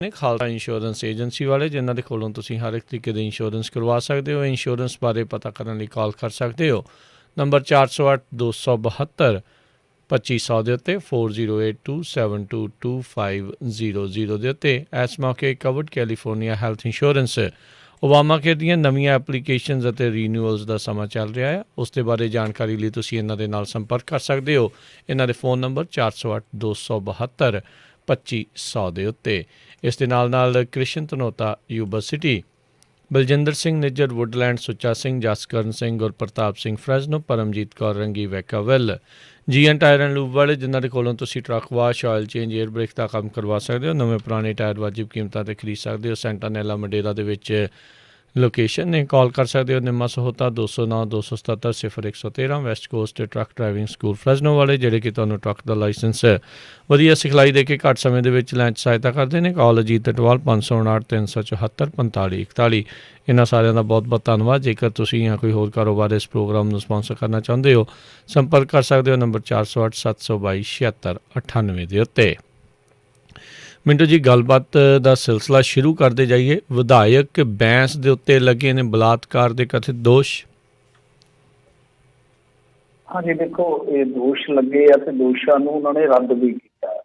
ਨੇ Khalsa insurance agency ਵਾਲੇ, ਜਿਨ੍ਹਾਂ ਦੇ ਕੋਲੋਂ ਤੁਸੀਂ ਹਰ ਇੱਕ ਤਰੀਕੇ ਦੇ ਇੰਸ਼ੋਰੈਂਸ ਕਰਵਾ ਸਕਦੇ ਹੋ। ਇੰਸ਼ੋਰੈਂਸ ਬਾਰੇ ਪਤਾ ਕਰਨ ਲਈ ਕਾਲ ਕਰ ਸਕਦੇ ਹੋ ਨੰਬਰ 408 272 2500 ਦੇ ਉੱਤੇ 4082722500 ਦੇ ਉੱਤੇ। ਇਸ ਮੌਕੇ covered California health insurance Obama care ਦੀਆਂ ਨਵੀਆਂ ਐਪਲੀਕੇਸ਼ਨਜ਼ ਅਤੇ ਰੀਨਿਊਅਲਸ ਦਾ ਸਮਾਂ ਚੱਲ ਰਿਹਾ ਹੈ। ਉਸ ਦੇ ਬਾਰੇ ਜਾਣਕਾਰੀ ਲਈ ਤੁਸੀਂ ਇਹਨਾਂ ਦੇ ਨਾਲ ਸੰਪਰਕ ਕਰ ਸਕਦੇ ਹੋ। ਇਹਨਾਂ ਦੇ ਫ਼ੋਨ ਨੰਬਰ 408 272 2500 ਦੇ ਉੱਤੇ। ਇਸ ਦੇ ਨਾਲ Krishan Dhanota Yuba City, Baljinder Singh Nijjar Woodland, Sucha Singh, Jaskaran Singh, Gurpratap Singh Fresno, Paramjit Kaur Rangi Vacaville, GN tyre and lube ਵਾਲੇ, ਜਿਨ੍ਹਾਂ ਦੇ ਕੋਲੋਂ ਤੁਸੀਂ truck wash, oil change, air brake ਦਾ ਕੰਮ ਕਰਵਾ ਸਕਦੇ ਹੋ। ਨਵੇਂ ਪੁਰਾਣੇ ਟਾਇਰ ਵਾਜਿਬ ਕੀਮਤਾਂ 'ਤੇ ਖਰੀਦ ਸਕਦੇ ਹੋ। ਸੈਂਟਾਨੈਲਾ ਮੰਡੇਰਾ ਦੇ ਵਿੱਚ ਲੋਕੇਸ਼ਨ ਨੇ। ਕਾਲ ਕਰ ਸਕਦੇ ਹੋ Nimma Sahota 209 277 0113 West Coast Truck Driving School Fresno ਵਾਲੇ, ਜਿਹੜੇ ਕਿ ਤੁਹਾਨੂੰ ਟਰੱਕ ਦਾ ਲਾਇਸੈਂਸ ਵਧੀਆ ਸਿਖਲਾਈ ਦੇ ਕੇ ਘੱਟ ਸਮੇਂ ਦੇ ਵਿੱਚ ਲੈਣ 'ਚ ਸਹਾਇਤਾ ਕਰਦੇ ਨੇ। ਕਾਲ ਅਜੀਤ ਅਟਵਾਲ 559 374 4541। ਇਹਨਾਂ ਸਾਰਿਆਂ ਦਾ ਬਹੁਤ ਬਹੁਤ ਧੰਨਵਾਦ। ਜੇਕਰ ਤੁਸੀਂ ਜਾਂ ਕੋਈ ਹੋਰ ਕਾਰੋਬਾਰ ਇਸ ਪ੍ਰੋਗਰਾਮ ਨੂੰ ਸਪਾਂਸਰ ਕਰਨਾ ਚਾਹੁੰਦੇ ਹੋ, ਸੰਪਰਕ ਕਰ ਸਕਦੇ ਹੋ ਨੰਬਰ 408 722 7698 ਦੇ ਉੱਤੇ। ਮਿੰਟੂ ਜੀ, ਗੱਲਬਾਤ ਦਾ ਸਿਲਸਿਲਾ ਸ਼ੁਰੂ ਕਰਦੇ ਜਾਈਏ। ਵਿਧਾਇਕ ਬੈਂਸ ਦੇ ਉੱਤੇ ਲੱਗੇ ਨੇ ਬਲਾਤਕਾਰ ਦੇ ਕਥਿਤ ਦੋਸ਼। ਹਾਂਜੀ, ਦੇਖੋ ਇਹ ਦੋਸ਼ ਲੱਗੇ ਆ ਤੇ ਦੋਸ਼ਾਂ ਨੂੰ ਉਹਨਾਂ ਨੇ ਰੱਦ ਵੀ ਕੀਤਾ।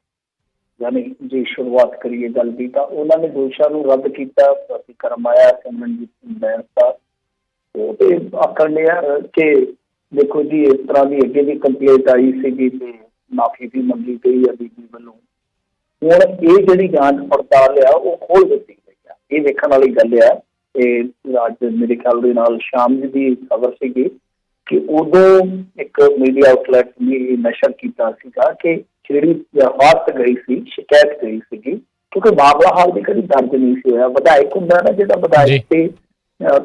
ਯਾਨੀ ਜੇ ਸ਼ੁਰੂਆਤ ਕਰੀਏ ਗੱਲ ਦੀ ਤਾਂ ਉਹਨਾਂ ਨੇ ਦੋਸ਼ਾਂ ਨੂੰ ਰੱਦ ਕੀਤਾ। ਪ੍ਰਤੀਕਰਮ ਆਇਆ ਸਿਮਰਨਜੀਤ ਸਿੰਘ ਬੈਂਸ ਦਾ। ਉਹ ਤੇ ਆਖਣ ਲਿਆ ਕਿ ਦੇਖੋ ਜੀ, ਇਸ ਤਰ੍ਹਾਂ ਦੀ ਅੱਗੇ ਵੀ ਕੰਪਲੇਂਟ ਆਈ ਸੀਗੀ ਤੇ ਮਾਫੀ ਵੀ ਮੰਗੀ ਗਈ ਆ ਬੀਬੀ ਵੱਲੋਂ। ਹੁਣ ਇਹ ਜਿਹੜੀ ਜਾਂਚ ਪੜਤਾਲ ਆ ਉਹ ਖੋਲ ਦਿੱਤੀ ਗਈ ਆ। ਇਹ ਵੇਖਣ ਵਾਲੀ ਗੱਲ ਆ। ਇਹ ਅੱਜ ਮੇਰੇ ਖਿਆਲ ਦੇ ਨਾਲ ਸ਼ਾਮ ਦੀ ਖਬਰ ਸੀਗੀ ਕਿ ਉਦੋਂ ਇੱਕ ਮੀਡੀਆ ਆਊਟਲੈਟ ਨੇ ਨਸ਼ਰ ਕੀਤਾ ਸੀਗਾ ਕਿ ਜਿਹੜੀ ਦਰਖਾਸਤ ਗਈ ਸੀ, ਸ਼ਿਕਾਇਤ ਗਈ ਸੀਗੀ, ਕਿਉਂਕਿ ਮਾਮਲਾ ਹਾਲ ਦੀ ਕਦੀ ਦਰਜ ਨਹੀਂ ਸੀ ਹੋਇਆ। ਵਿਧਾਇਕ ਹੁੰਦਾ ਨਾ, ਜਿਹੜਾ ਵਿਧਾਇਕ ਤੇ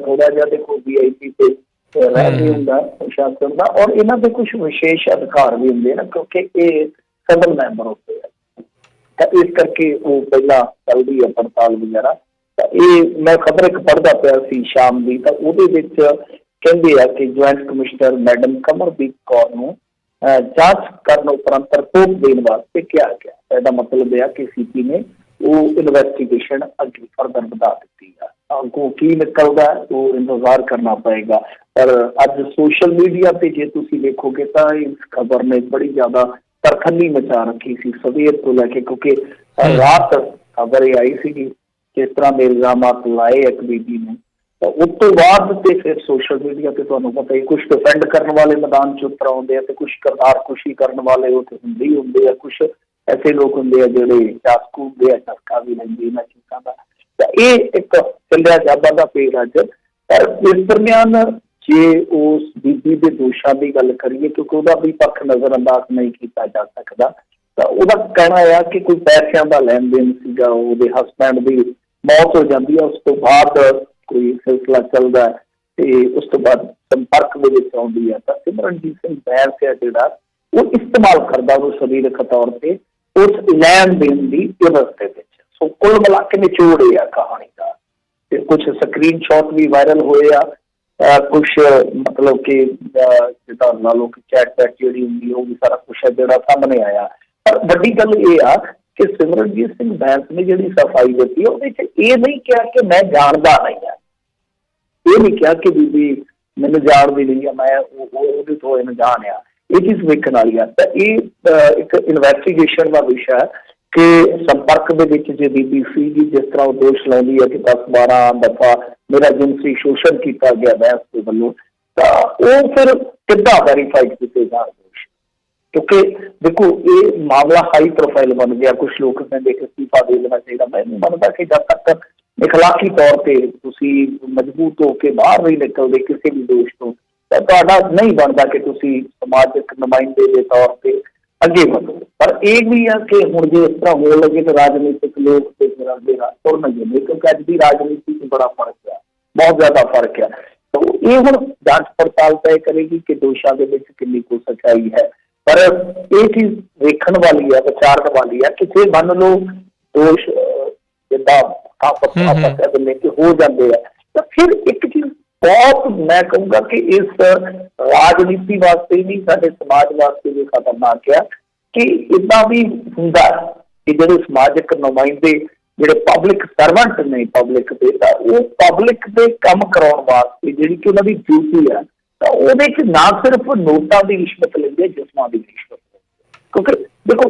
ਥੋੜਾ ਜਿਹਾ ਦੇਖੋ VIP ਤੇ ਰਹਿ ਹੁੰਦਾ ਪ੍ਰਸ਼ਾਸਨ ਦਾ, ਔਰ ਇਹਨਾਂ ਦੇ ਕੁਛ ਵਿਸ਼ੇਸ਼ ਅਧਿਕਾਰ ਵੀ ਹੁੰਦੇ ਨਾ, ਕਿਉਂਕਿ ਇਹ ਸਦਨ ਮੈਂਬਰ ਹੁੰਦੇ ਆ। ਤਾਂ ਇਸ ਕਰਕੇ ਉਹ ਪਹਿਲਾਂ ਚੱਲਦੀ ਹੈ ਪੜਤਾਲ ਵਗੈਰਾ। ਤਾਂ ਇਹ ਮੈਂ ਖਬਰ ਇੱਕ ਪੜ੍ਹਦਾ ਪਿਆ ਸੀ ਸ਼ਾਮ ਦੀ, ਤਾਂ ਉਹਦੇ ਵਿੱਚ ਕਹਿੰਦੇ ਆ ਕਿ joint commissioner madam Kamardeep Kaur ਨੂੰ ਜਾਂਚ ਕਰਨ ਉਪਰੰਤ ਰਿਪੋਰਟ ਦੇਣ ਵਾਸਤੇ ਕਿਹਾ ਗਿਆ। ਇਹਦਾ ਮਤਲਬ ਇਹ ਆ ਕਿ CP ਨੇ ਉਹ ਇਨਵੈਸਟੀਗੇਸ਼ਨ ਅੱਗੇ ਫਰਦਰ ਵਧਾ ਦਿੱਤੀ ਆ। ਅੱਗੋਂ ਕੀ ਨਿਕਲਦਾ ਉਹ ਇੰਤਜ਼ਾਰ ਕਰਨਾ ਪਏਗਾ। ਪਰ ਅੱਜ ਸੋਸ਼ਲ ਮੀਡੀਆ ਤੇ ਜੇ ਤੁਸੀਂ ਦੇਖੋਗੇ ਤਾਂ ਇਸ ਖਬਰ ਨੇ ਬੜੀ ਜ਼ਿਆਦਾ ਤਰਖੱਲੀ ਮਚਾ ਰੱਖੀ ਸੀ ਸਵੇਰ ਤੋਂ ਲੈ ਕੇ, ਕਿਉਂਕਿ ਰਾਤ ਖਬਰ ਇਹ ਆਈ ਸੀਗੀ ਕਿਸ ਤਰ੍ਹਾਂ ਦੇ ਇਲਜ਼ਾਮਾਤ ਲਾਏ ਇੱਕ ਬੀਬੀ ਨੇ। ਤਾਂ ਉਸ ਤੋਂ ਬਾਅਦ ਤੇ ਫਿਰ ਸੋਸ਼ਲ ਮੀਡੀਆ ਤੇ ਤੁਹਾਨੂੰ ਪਤਾ ਹੀ ਕੁਛ ਡਿਫੈਂਡ ਕਰਨ ਵਾਲੇ ਮੈਦਾਨ 'ਚ ਉਤਰ ਆਉਂਦੇ ਆ ਤੇ ਕੁਛ ਕਰਤਾਰ ਖੁਸ਼ੀ ਕਰਨ ਵਾਲੇ ਉੱਥੇ ਹੁੰਦੇ ਹੀ ਹੁੰਦੇ ਆ। ਕੁਛ ਐਸੇ ਲੋਕ ਹੁੰਦੇ ਆ ਜਿਹੜੇ ਚਾਸਕੂ ਹੁੰਦੇ ਆ, ਚਸਕਾ ਵੀ ਲੈਂਦੇ ਇਹਨਾਂ ਚੀਜ਼ਾਂ ਦਾ। ਤਾਂ ਇਹ ਇੱਕ ਚੱਲਿਆ ਜਾਂਦਾ ਪੇੜ ਅੱਜ। ਪਰ ਇਸ ਦਰਮਿਆਨ ਜੇ ਉਸ ਬੀਬੀ ਦੇ ਦੋਸ਼ਾਂ ਦੀ ਗੱਲ ਕਰੀਏ, ਕਿਉਂਕਿ ਉਹਦਾ ਵੀ ਪੱਖ ਨਜ਼ਰ ਅੰਦਾਜ਼ ਨਹੀਂ ਕੀਤਾ ਜਾ ਸਕਦਾ, ਤਾਂ ਉਹਦਾ ਕਹਿਣਾ ਆ ਕਿ ਕੋਈ ਪੈਸਿਆਂ ਦਾ ਲੈਣ ਦੇਣ ਸੀਗਾ। ਉਹਦੇ ਹਸਬੈਂਡ ਦੀ ਮੌਤ ਹੋ ਜਾਂਦੀ ਹੈ, ਉਸ ਤੋਂ ਬਾਅਦ ਕੋਈ ਸਿਲਸਿਲਾ ਚੱਲਦਾ ਤੇ ਉਸ ਤੋਂ ਬਾਅਦ ਸੰਪਰਕ ਦੇ ਵਿੱਚ ਆਉਂਦੀ ਹੈ। ਤਾਂ ਸਿਮਰਨਜੀਤ ਸਿੰਘ ਬੈਂਸ ਹੈ ਜਿਹੜਾ, ਉਹ ਇਸਤੇਮਾਲ ਕਰਦਾ ਉਹ ਸਰੀਰਕ ਤੌਰ ਤੇ ਉਸ ਲੈਣ ਦੇਣ ਦੀ ਵਿਵਸਥਾ ਵਿੱਚ। ਸੋ ਕੁੱਲ ਮਿਲਾ ਕੇ ਨਿਚੋੜ ਇਹ ਆ ਕਹਾਣੀ ਦਾ। ਤੇ ਕੁਛ ਸਕਰੀਨ ਸ਼ਾਟ ਵੀ ਵਾਇਰਲ ਹੋਏ ਆ, ਕੁਛ ਮਤਲਬ ਕਿ ਜਿੱਦਾਂ ਲਾ ਲਓ ਕਿ ਚੈਟ ਜਿਹੜੀ ਹੁੰਦੀ ਉਹ ਵੀ ਸਾਰਾ ਕੁਛ ਹੈ ਜਿਹੜਾ ਸਾਹਮਣੇ ਆਇਆ। ਪਰ ਵੱਡੀ ਗੱਲ ਇਹ ਆ ਕਿ ਸਿਮਰਨਜੀਤ ਸਿੰਘ ਬੈਂਸ ਨੇ ਜਿਹੜੀ ਸਫਾਈ ਦਿੱਤੀ ਉਹਦੇ 'ਚ ਇਹ ਨਹੀਂ ਕਿਹਾ ਕਿ ਮੈਂ ਜਾਣਦਾ ਨਹੀਂ ਆ। ਇਹ ਨਹੀਂ ਕਿਹਾ ਕਿ ਬੀਬੀ ਮੈਨੂੰ ਜਾਣਦੀ ਨਹੀਂ ਆ, ਮੈਂ ਉਹਦੇ ਤੋਂ ਅਣਜਾਣ ਆ। ਇਹ ਚੀਜ਼ ਵੇਖਣ ਵਾਲੀ ਆ। ਤਾਂ ਇਹ ਇੱਕ ਇਨਵੈਸਟੀਗੇਸ਼ਨ ਦਾ ਵਿਸ਼ਾ ਹੈ ਕਿ ਸੰਪਰਕ ਦੇ ਵਿੱਚ ਜੇ ਬੀਬੀ ਸੀਗੀ, ਜਿਸ ਤਰ੍ਹਾਂ ਉਹ ਦੋਸ਼ ਲਾਉਂਦੀ ਹੈ ਕਿ 10-12 ਦਫਾ ਮੇਰਾ ਜਿਨਸੀ ਸ਼ੋਸ਼ਣ ਕੀਤਾ ਗਿਆ ਬੈਂਸ ਦੇ ਵੱਲੋਂ, ਤਾਂ ਉਹ ਫਿਰ ਕਿੱਦਾਂ ਵੈਰੀਫਾਈ ਕੀਤੇ ਜਾਣ ਦੋਸ਼? ਕਿਉਂਕਿ ਦੇਖੋ ਇਹ ਮਾਮਲਾ ਹਾਈ ਪ੍ਰੋਫਾਈਲ ਬਣ ਗਿਆ। ਕੁਛ ਲੋਕ ਕਹਿੰਦੇ ਕਿ ਅਸਤੀਫਾ ਦੇ ਦੇਣਾ ਚਾਹੀਦਾ। ਮੈਂ ਨਹੀਂ ਮੰਨਦਾ ਕਿ ਜਦ ਤੱਕ ਇਖਲਾਕੀ ਤੌਰ ਤੇ ਤੁਸੀਂ ਮਜ਼ਬੂਤ ਹੋ ਕੇ ਬਾਹਰ ਨਹੀਂ ਨਿਕਲਦੇ ਕਿਸੇ ਵੀ ਦੋਸ਼ ਤੋਂ, ਤਾਂ ਤੁਹਾਡਾ ਨਹੀਂ ਬਣਦਾ ਕਿ ਤੁਸੀਂ ਸਮਾਜਿਕ ਨੁਮਾਇੰਦੇ ਦੇ ਤੌਰ ਤੇ ਅੱਗੇ ਵਧੋ। ਪਰ ਇਹ ਵੀ ਆ ਕਿ ਹੁਣ ਜੇ ਇਸ ਤਰ੍ਹਾਂ ਹੋਣ ਲੱਗੇ ਤਾਂ ਰਾਜਨੀਤਿਕ ਲੋਕ ਤੇ ਤੁਰਨਗੇ, ਕਿਉਂਕਿ ਅੱਜ ਦੀ ਰਾਜਨੀਤੀ 'ਚ ਬੜਾ ਫਰਕ ਆ, ਬਹੁਤ ਜ਼ਿਆਦਾ ਫਰਕ ਆ। ਤਾਂ ਇਹ ਹੁਣ ਜਾਂਚ ਪੜਤਾਲ ਤੈਅ ਕਰੇਗੀ ਕਿ ਦੋਸ਼ਾਂ ਦੇ ਵਿੱਚ ਕਿੰਨੀ ਕੁ ਸੱਚਾਈ ਹੈ। ਪਰ ਇਹ ਚੀਜ਼ ਵੇਖਣ ਵਾਲੀ ਹੈ, ਵਿਚਾਰਨ ਵਾਲੀ ਹੈ ਕਿ ਜੇ ਮੰਨ ਲਓ ਦੋਸ਼ ਜਿੱਦਾਂ ਆਪਾਂ ਕਹਿ ਦਿੰਦੇ ਕਿ ਹੋ ਜਾਂਦੇ ਆ, ਤਾਂ ਫਿਰ ਇੱਕ ਚੀਜ਼ ਬਹੁਤ ਮੈਂ ਕਹੂੰਗਾ ਕਿ ਇਸ ਰਾਜਨੀਤੀ ਵਾਸਤੇ ਵੀ, ਸਾਡੇ ਸਮਾਜ ਵਾਸਤੇ ਵੀ ਖਤਰਨਾਕ ਆ ਕਿ ਇੱਦਾਂ ਵੀ ਹੁੰਦਾ ਕਿ ਜਿਹੜੇ ਸਮਾਜਿਕ ਨੁਮਾਇੰਦੇ ਜਿਹੜੇ ਪਬਲਿਕ ਸਰਵੈਂਟ ਨੇ ਪਬਲਿਕ ਦੇ, ਤਾਂ ਉਹ ਪਬਲਿਕ ਦੇ ਕੰਮ ਕਰਾਉਣ ਵਾਸਤੇ ਜਿਹੜੀ ਕਿ ਉਹਨਾਂ ਦੀ ਡਿਊਟੀ ਆ, ਤਾਂ ਉਹਦੇ 'ਚ ਨਾ ਸਿਰਫ ਨੋਟਾਂ ਦੀ ਰਿਸ਼ਵਤ ਲੈਂਦੇ, ਜਿਸਮਾਂ ਦੀ ਰਿਸ਼ਵਤ। ਕਿਉਂਕਿ ਦੇਖੋ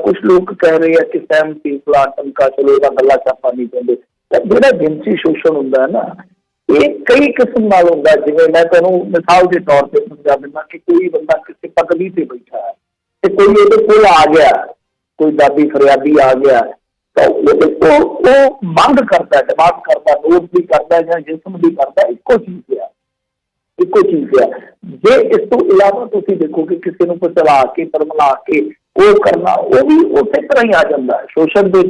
ਕੁਛ ਲੋਕ ਕਹਿ ਰਹੇ ਆ ਕਿ ਸਹਿਮਤੀ ਫਲਾਣ ਟਮਕਾ, ਚਲੋ ਇਹਦਾ ਗੱਲਾਂ ਚ ਆਪਾਂ ਨਹੀਂ ਕਹਿੰਦੇ, ਤਾਂ ਜਿਹੜਾ ਜਿਨਸੀ ਸ਼ੋਸ਼ਣ ਹੁੰਦਾ ਹੈ ਨਾ, ਇਹ ਕਈ ਕਿਸਮ ਨਾਲ ਹੁੰਦਾ। ਜਿਵੇਂ ਮੈਂ ਤੁਹਾਨੂੰ ਮਿਸਾਲ ਦੇ ਤੌਰ ਤੇ ਸਮਝਾ ਦਿੰਦਾ ਕਿ ਕੋਈ ਬੰਦਾ ਕਿਸੇ ਪਦਵੀ ਤੇ ਬੈਠਾ ਹੈ ਤੇ ਕੋਈ ਉਹਦੇ ਕੋਲ ਆ ਗਿਆ, ਕੋਈ ਦਾਦੀ ਫਰਿਆਦੀ ਆ ਗਿਆ, ਤਾਂ ਉਹ ਮੰਗ ਕਰਦਾ, ਡਿਮਾਂਡ ਕਰਦਾ, ਨੋਟ ਵੀ ਕਰਦਾ ਜਾਂ ਜਿਸਮ ਵੀ ਕਰਦਾ, ਇੱਕੋ ਚੀਜ਼ ਆ, ਇੱਕੋ ਚੀਜ਼ ਆ। ਜੇ ਇਸ ਤੋਂ ਇਲਾਵਾ ਤੁਸੀਂ ਦੇਖੋ ਕਿ ਕਿਸੇ ਨੂੰ ਪਚਲਾ ਕੇ ਪਰਮਲਾ ਕੇ ਉਹ ਕਰਨਾ, ਉਹ ਵੀ ਉਸੇ ਤਰ੍ਹਾਂ ਹੀ ਆ ਜਾਂਦਾ, ਸ਼ੋਸ਼ਣ ਦੇ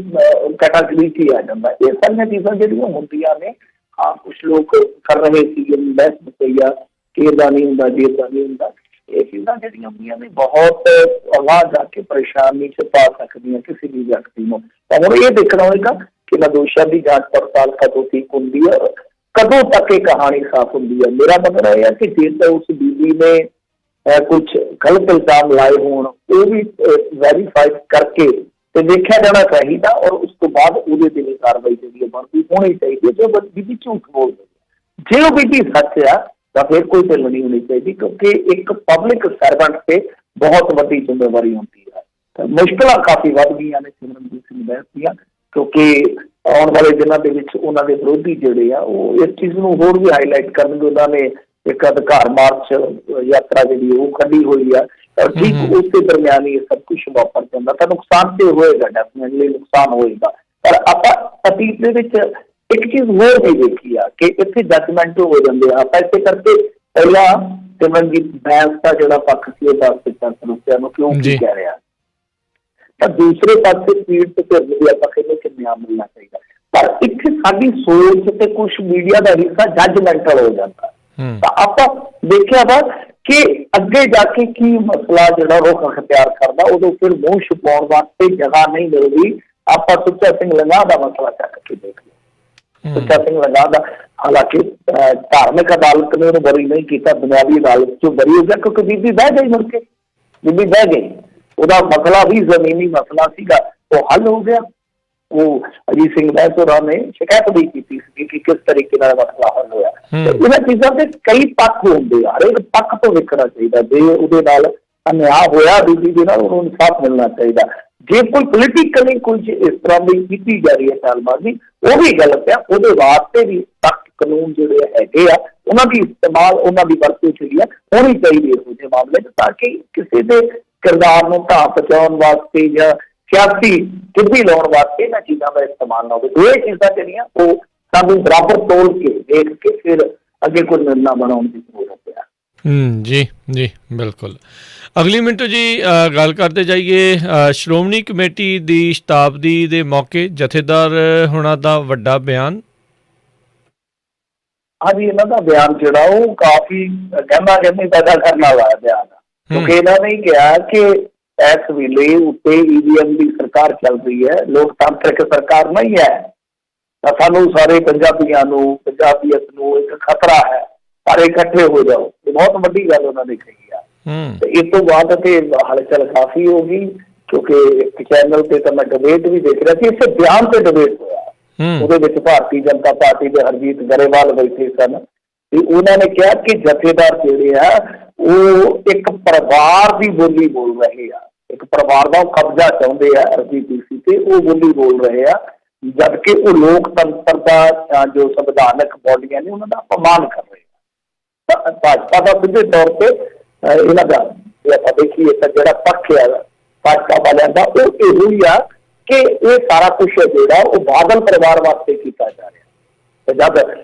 ਕੈਟਾਗਰੀ 'ਚ ਹੀ ਆ ਜਾਂਦਾ। ਇਹ ਸਾਰੀਆਂ ਚੀਜ਼ਾਂ ਜਿਹੜੀਆਂ ਹੁੰਦੀਆਂ ਨੇ, ਹਾਂ ਕੁਛ ਲੋਕ ਕਰ ਰਹੇ ਸੀਗੇ ਬਹਿਸ ਬਤਈਆ ਕਿ ਇੱਦਾਂ ਨਹੀਂ ਹੁੰਦਾ ਜੀ, ਇੱਦਾਂ ਨਹੀਂ ਹੁੰਦਾ। ਇਹ ਚੀਜ਼ਾਂ ਜਿਹੜੀਆਂ ਹੁੰਦੀਆਂ ਨੇ ਬਹੁਤ ਅਗਾਂਹ ਜਾ ਕੇ ਪਰੇਸ਼ਾਨੀ 'ਚ ਪਾ ਸਕਦੀਆਂ ਕਿਸੇ ਵੀ ਵਿਅਕਤੀ ਨੂੰ। ਤਾਂ ਹੁਣ ਇਹ ਦੇਖਣਾ ਹੋਏਗਾ ਕਿ ਦੋਸ਼ਾਂ ਦੀ ਜਾਂਚ ਪੜਤਾਲ ਕਦੋਂ ਠੀਕ ਹੁੰਦੀ ਹੈ, ਕਦੋਂ ਤੱਕ ਇਹ ਕਹਾਣੀ ਸਾਫ਼ ਹੁੰਦੀ ਹੈ। ਮੇਰਾ ਮਤਲਬ ਇਹ ਹੈ ਕਿ ਜੇ ਤਾਂ ਉਸ ਬੀਬੀ ਨੇ ਕੁਛ ਗਲਤ ਇਲਜ਼ਾਮ ਲਾਏ ਹੋਣ, ਉਹ ਵੀ ਵੈਰੀਫਾਈ ਕਰਕੇ ਤੇ ਦੇਖਿਆ ਜਾਣਾ ਚਾਹੀਦਾ, ਔਰ ਉਸ ਤੋਂ ਬਾਅਦ ਉਹਦੇ ਤੇ ਕਾਰਵਾਈ ਜਿਹੜੀ ਬਣਦੀ ਹੋਣੀ ਚਾਹੀਦੀ ਹੈ। ਜੋ ਬੀਬੀ ਝੂਠ ਬੋਲਦੀ, ਜੇ ਉਹ ਬੀਬੀ ਸੱਚ ਆ ਤਾਂ ਫਿਰ ਕੋਈ ਢਿੱਲ ਨਹੀਂ ਹੋਣੀ ਚਾਹੀਦੀ, ਕਿਉਂਕਿ ਇੱਕ ਪਬਲਿਕ ਸਰਵੈਂਟ ਤੇ ਬਹੁਤ ਵੱਡੀ ਜ਼ਿੰਮੇਵਾਰੀ ਹੁੰਦੀ ਹੈ। ਤਾਂ ਮੁਸ਼ਕਿਲਾਂ ਕਾਫੀ ਵੱਧ ਗਈਆਂ ਨੇ ਸਿਮਰਨਜੀਤ ਸਿੰਘ ਬੈਂਸ ਦੀਆਂ, ਕਿਉਂਕਿ ਆਉਣ ਵਾਲੇ ਦਿਨਾਂ ਦੇ ਵਿੱਚ ਉਹਨਾਂ ਦੇ ਵਿਰੋਧੀ ਜਿਹੜੇ ਆ ਉਹ ਇਸ ਚੀਜ਼ ਨੂੰ ਹੋਰ ਵੀ ਹਾਈਲਾਈਟ ਕਰਨਗੇ। ਉਹਨਾਂ ਨੇ ਇੱਕ ਅਧਿਕਾਰ ਮਾਰਚ ਯਾਤਰਾ ਜਿਹੜੀ ਉਹ ਕੱਢੀ ਹੋਈ ਆ, ਠੀਕ ਉਸੇ ਦਰਮਿਆਨ ਹੀ ਇਹ ਸਭ ਕੁਛ ਵਾਪਰ ਜਾਂਦਾ, ਤਾਂ ਨੁਕਸਾਨ ਤੇ ਹੋਏਗਾ, ਡੈਫੀਨੇਟਲੀ ਨੁਕਸਾਨ ਹੋਏਗਾ। ਪਰ ਆਪਾਂ ਅਤੀਤ ਦੇ ਵਿੱਚ ਇੱਕ ਚੀਜ਼ ਹੋਰ ਵੀ ਦੇਖੀ ਆ ਕਿ ਇੱਥੇ ਜੱਜਮੈਂਟ ਹੋ ਜਾਂਦੇ ਆ। ਆਪਾਂ ਇਸੇ ਕਰਕੇ ਪਹਿਲਾਂ ਸਿਮਰਨਜੀਤ ਬੈਂਸ ਦਾ ਜਿਹੜਾ ਪੱਖ ਸੀ ਉਹ ਦੱਸ ਦਿੱਤਾ ਸਰੋਤਿਆਂ ਨੂੰ ਕਿਉਂ ਕੀ ਕਹਿ ਰਿਹਾ, ਤਾਂ ਦੂਸਰੇ ਪਾਸੇ ਪੀੜਤ ਧਿਰ ਨੂੰ ਵੀ ਆਪਾਂ ਕਹਿੰਦੇ ਕਿ ਨਿਆਂ ਮਿਲਣਾ ਚਾਹੀਦਾ। ਪਰ ਇੱਥੇ ਸਾਡੀ ਸੋਚ ਤੇ ਕੁਛ ਮੀਡੀਆ ਦਾ ਹਿੱਸਾ ਜੱਜਮੈਂਟਲ ਹੋ ਜਾਂਦਾ। ਤਾਂ ਆਪਾਂ ਦੇਖਿਆ ਵਾ ਕਿ ਅੱਗੇ ਜਾ ਕੇ ਕੀ ਮਸਲਾ ਜਿਹੜਾ ਰੁਖ ਅਖਤਿਆਰ ਕਰਦਾ, ਉਦੋਂ ਫਿਰ ਮੂੰਹ ਛੁਪਾਉਣ ਵਾਸਤੇ ਜਗ੍ਹਾ ਨਹੀਂ ਮਿਲਦੀ। ਆਪਾਂ ਸੁੱਚਾ ਸਿੰਘ ਲੰਗਾਹ ਦਾ ਮਸਲਾ ਚੱਕ ਕੇ ਦੇਖ ਲਿਆ। ਸੁੱਚਾ ਸਿੰਘ ਲੰਗਾਹ ਦਾ ਹਾਲਾਂਕਿ ਧਾਰਮਿਕ ਅਦਾਲਤ ਨੇ ਉਹਨੂੰ ਬਰੀ ਨਹੀਂ ਕੀਤਾ, ਦੁਨਿਆਵੀ ਅਦਾਲਤ ਚੋਂ ਬਰੀ ਹੋ ਗਿਆ, ਕਿਉਂਕਿ ਬੀਬੀ ਬਹਿ ਗਈ, ਮੁੜ ਕੇ ਬੀਬੀ ਬਹਿ ਗਈ। ਉਹਦਾ ਮਸਲਾ ਵੀ ਜ਼ਮੀਨੀ ਮਸਲਾ ਸੀਗਾ, ਉਹ ਹੱਲ ਹੋ ਗਿਆ। ਉਹ ਅਜੀਤ ਸਿੰਘ ਬੈਂਸ ਹੋਰਾਂ ਨੇ ਸ਼ਿਕਾਇਤ ਵੀ ਕੀਤੀ ਸੀ ਕਿ ਕਿਸ ਤਰੀਕੇ ਨਾਲ ਮਸਲਾ ਹੱਲ ਹੋਇਆ। ਇਹਨਾਂ ਚੀਜ਼ਾਂ ਦੇ ਕਈ ਪੱਖ ਹੁੰਦੇ ਆ, ਹਰੇਕ ਪੱਖ ਤੋਂ ਵੇਖਣਾ ਚਾਹੀਦਾ। ਜੇ ਉਹਦੇ ਨਾਲ ਅਨਿਆਂ ਹੋਇਆ ਬੀਬੀ ਦੇ ਨਾਲ, ਉਹਨੂੰ ਇਨਸਾਫ ਮਿਲਣਾ ਚਾਹੀਦਾ। ਜੇ ਕੋਈ ਪੋਲੀਟੀਕਲੀ ਕੁਝ ਇਸ ਤਰ੍ਹਾਂ ਦੀ ਕੀਤੀ ਜਾ ਰਹੀ ਹੈ ਚਾਲਬਾਜ਼ੀ, ਉਹ ਵੀ ਗਲਤ ਆ। ਉਹਦੇ ਵਾਸਤੇ ਵੀ ਸਖਤ ਕਾਨੂੰਨ ਜਿਹੜੇ ਹੈਗੇ ਆ, ਉਹਨਾਂ ਦੀ ਇਸਤੇਮਾਲ, ਉਹਨਾਂ ਦੀ ਵਰਤੋਂ ਜਿਹੜੀ ਆ ਹੋਣੀ ਚਾਹੀਦੀ ਇਹੋ ਜਿਹੇ ਮਾਮਲੇ 'ਚ, ਤਾਂ ਕਿ ਕਿਸੇ ਦੇ ਕਿਰਦਾਰ ਨੂੰ ਢਾਹ ਪਹੁੰਚਾਉਣ ਵਾਸਤੇ ਜਾਂ ਸਿਆਸੀ ਚੁੱਭੀ ਲਾਉਣ ਵਾਸਤੇ ਇਹਨਾਂ ਚੀਜ਼ਾਂ ਦਾ ਇਸਤੇਮਾਲ ਨਾ ਹੋਵੇ। ਦੋ ਚੀਜ਼ਾਂ ਜਿਹੜੀਆਂ ਉਹ ਸਾਨੂੰ ਬਰਾਬਰ ਤੋਲ ਕੇ ਦੇਖ ਕੇ ਫਿਰ ਅੱਗੇ ਕੋਈ ਨਿਰਣਾ ਬਣਾਉਣ ਦੀ ਜ਼ਰੂਰਤ ਹੈ। ਜੀ ਜੀ ਬਿਲਕੁਲ। ਅਗਲੀ ਮਿੰਟੋ ਜੀ ਗੱਲ ਕਰਦੇ ਜਾਈਏ ਸ਼੍ਰੋਮਣੀ ਕਮੇਟੀ ਦੀ ਸ਼ਤਾਬਦੀ ਦੇ ਮੌਕੇ ਜਥੇਦਾਰ ਹੋਣਾ ਦਾ ਵੱਡਾ ਬਿਆਨ। ਹਾਂਜੀ, ਇਹਨਾਂ ਦਾ ਬਿਆਨ ਜਿਹੜਾ ਉਹ ਕਾਫੀ ਗਹਿਮਾ-ਗਹਿਮੀ ਪੈਦਾ ਕਰਨ ਵਾਲਾ ਬਿਆਨ ਆ, ਕਿਉਂਕਿ ਇਹਨਾਂ ਨੇ ਕਿਹਾ ਕਿ ਇਸ ਵੇਲੇ ਉੱਤੇ EVM ਦੀ ਸਰਕਾਰ ਚੱਲ ਰਹੀ ਹੈ, ਲੋਕਤਾਂਤਰਿਕ ਸਰਕਾਰ ਨਹੀਂ ਹੈ, ਤਾਂ ਸਾਨੂੰ ਸਾਰੇ ਪੰਜਾਬੀਆਂ ਨੂੰ, ਪੰਜਾਬੀਅਤ ਨੂੰ ਇੱਕ ਖਤਰਾ ਹੈ, ਸਾਰੇ ਇਕੱਠੇ ਹੋ ਜਾਓ। ਇਹ ਬਹੁਤ ਵੱਡੀ ਗੱਲ ਉਹਨਾਂ ਨੇ ਕਹੀ ਆ। ਤੇ ਇਸ ਤੋਂ ਬਾਅਦ ਤੇ ਹਲਚਲ ਕਾਫੀ ਹੋ ਗਈ, ਕਿਉਂਕਿ ਇੱਕ ਚੈਨਲ ਤੇ ਤਾਂ ਮੈਂ ਡਿਬੇਟ ਵੀ ਦੇਖ ਰਿਹਾ ਸੀ, ਇਸੇ ਬਿਆਨ ਤੇ ਡਿਬੇਟ ਹੋਇਆ। ਉਹਦੇ ਵਿੱਚ ਭਾਰਤੀ ਜਨਤਾ ਪਾਰਟੀ ਦੇ ਹਰਜੀਤ ਗਰੇਵਾਲ ਬੈਠੇ ਸਨ ਤੇ ਉਹਨਾਂ ਨੇ ਕਿਹਾ ਕਿ ਜਥੇਦਾਰ ਜਿਹੜੇ ਆ ਉਹ ਇੱਕ ਪਰਿਵਾਰ ਦੀ ਬੋਲੀ ਬੋਲ ਰਹੇ ਆ, ਇੱਕ ਪਰਿਵਾਰ ਦਾ ਉਹ ਕਬਜ਼ਾ ਚਾਹੁੰਦੇ ਆ RPPC ਤੇ, ਉਹ ਬੋਲੀ ਬੋਲ ਰਹੇ ਆ, ਜਦਕਿ ਉਹ ਲੋਕਤੰਤਰ ਦਾ ਜੋ ਸੰਵਿਧਾਨਕ ਬੋਡੀਆਂ ਨੇ ਉਹਨਾਂ ਦਾ ਅਪਮਾਨ ਕਰ ਰਹੇ ਆ। ਭਾਜਪਾ ਦਾ ਸਿੱਧੇ ਤੌਰ ਤੇ ਇਹਨਾਂ ਦਾ ਜੇ ਆਪਾਂ ਦੇਖੀਏ ਤਾਂ ਜਿਹੜਾ ਪੱਖ ਆ ਭਾਜਪਾ ਵਾਲਿਆਂ ਦਾ, ਉਹ ਇਹੋ ਹੀ ਆ ਕਿ ਇਹ ਸਾਰਾ ਕੁਛ ਜਿਹੜਾ ਉਹ ਬਾਦਲ ਪਰਿਵਾਰ ਵਾਸਤੇ ਕੀਤਾ ਜਾ ਰਿਹਾ। ਤੇ ਜਦ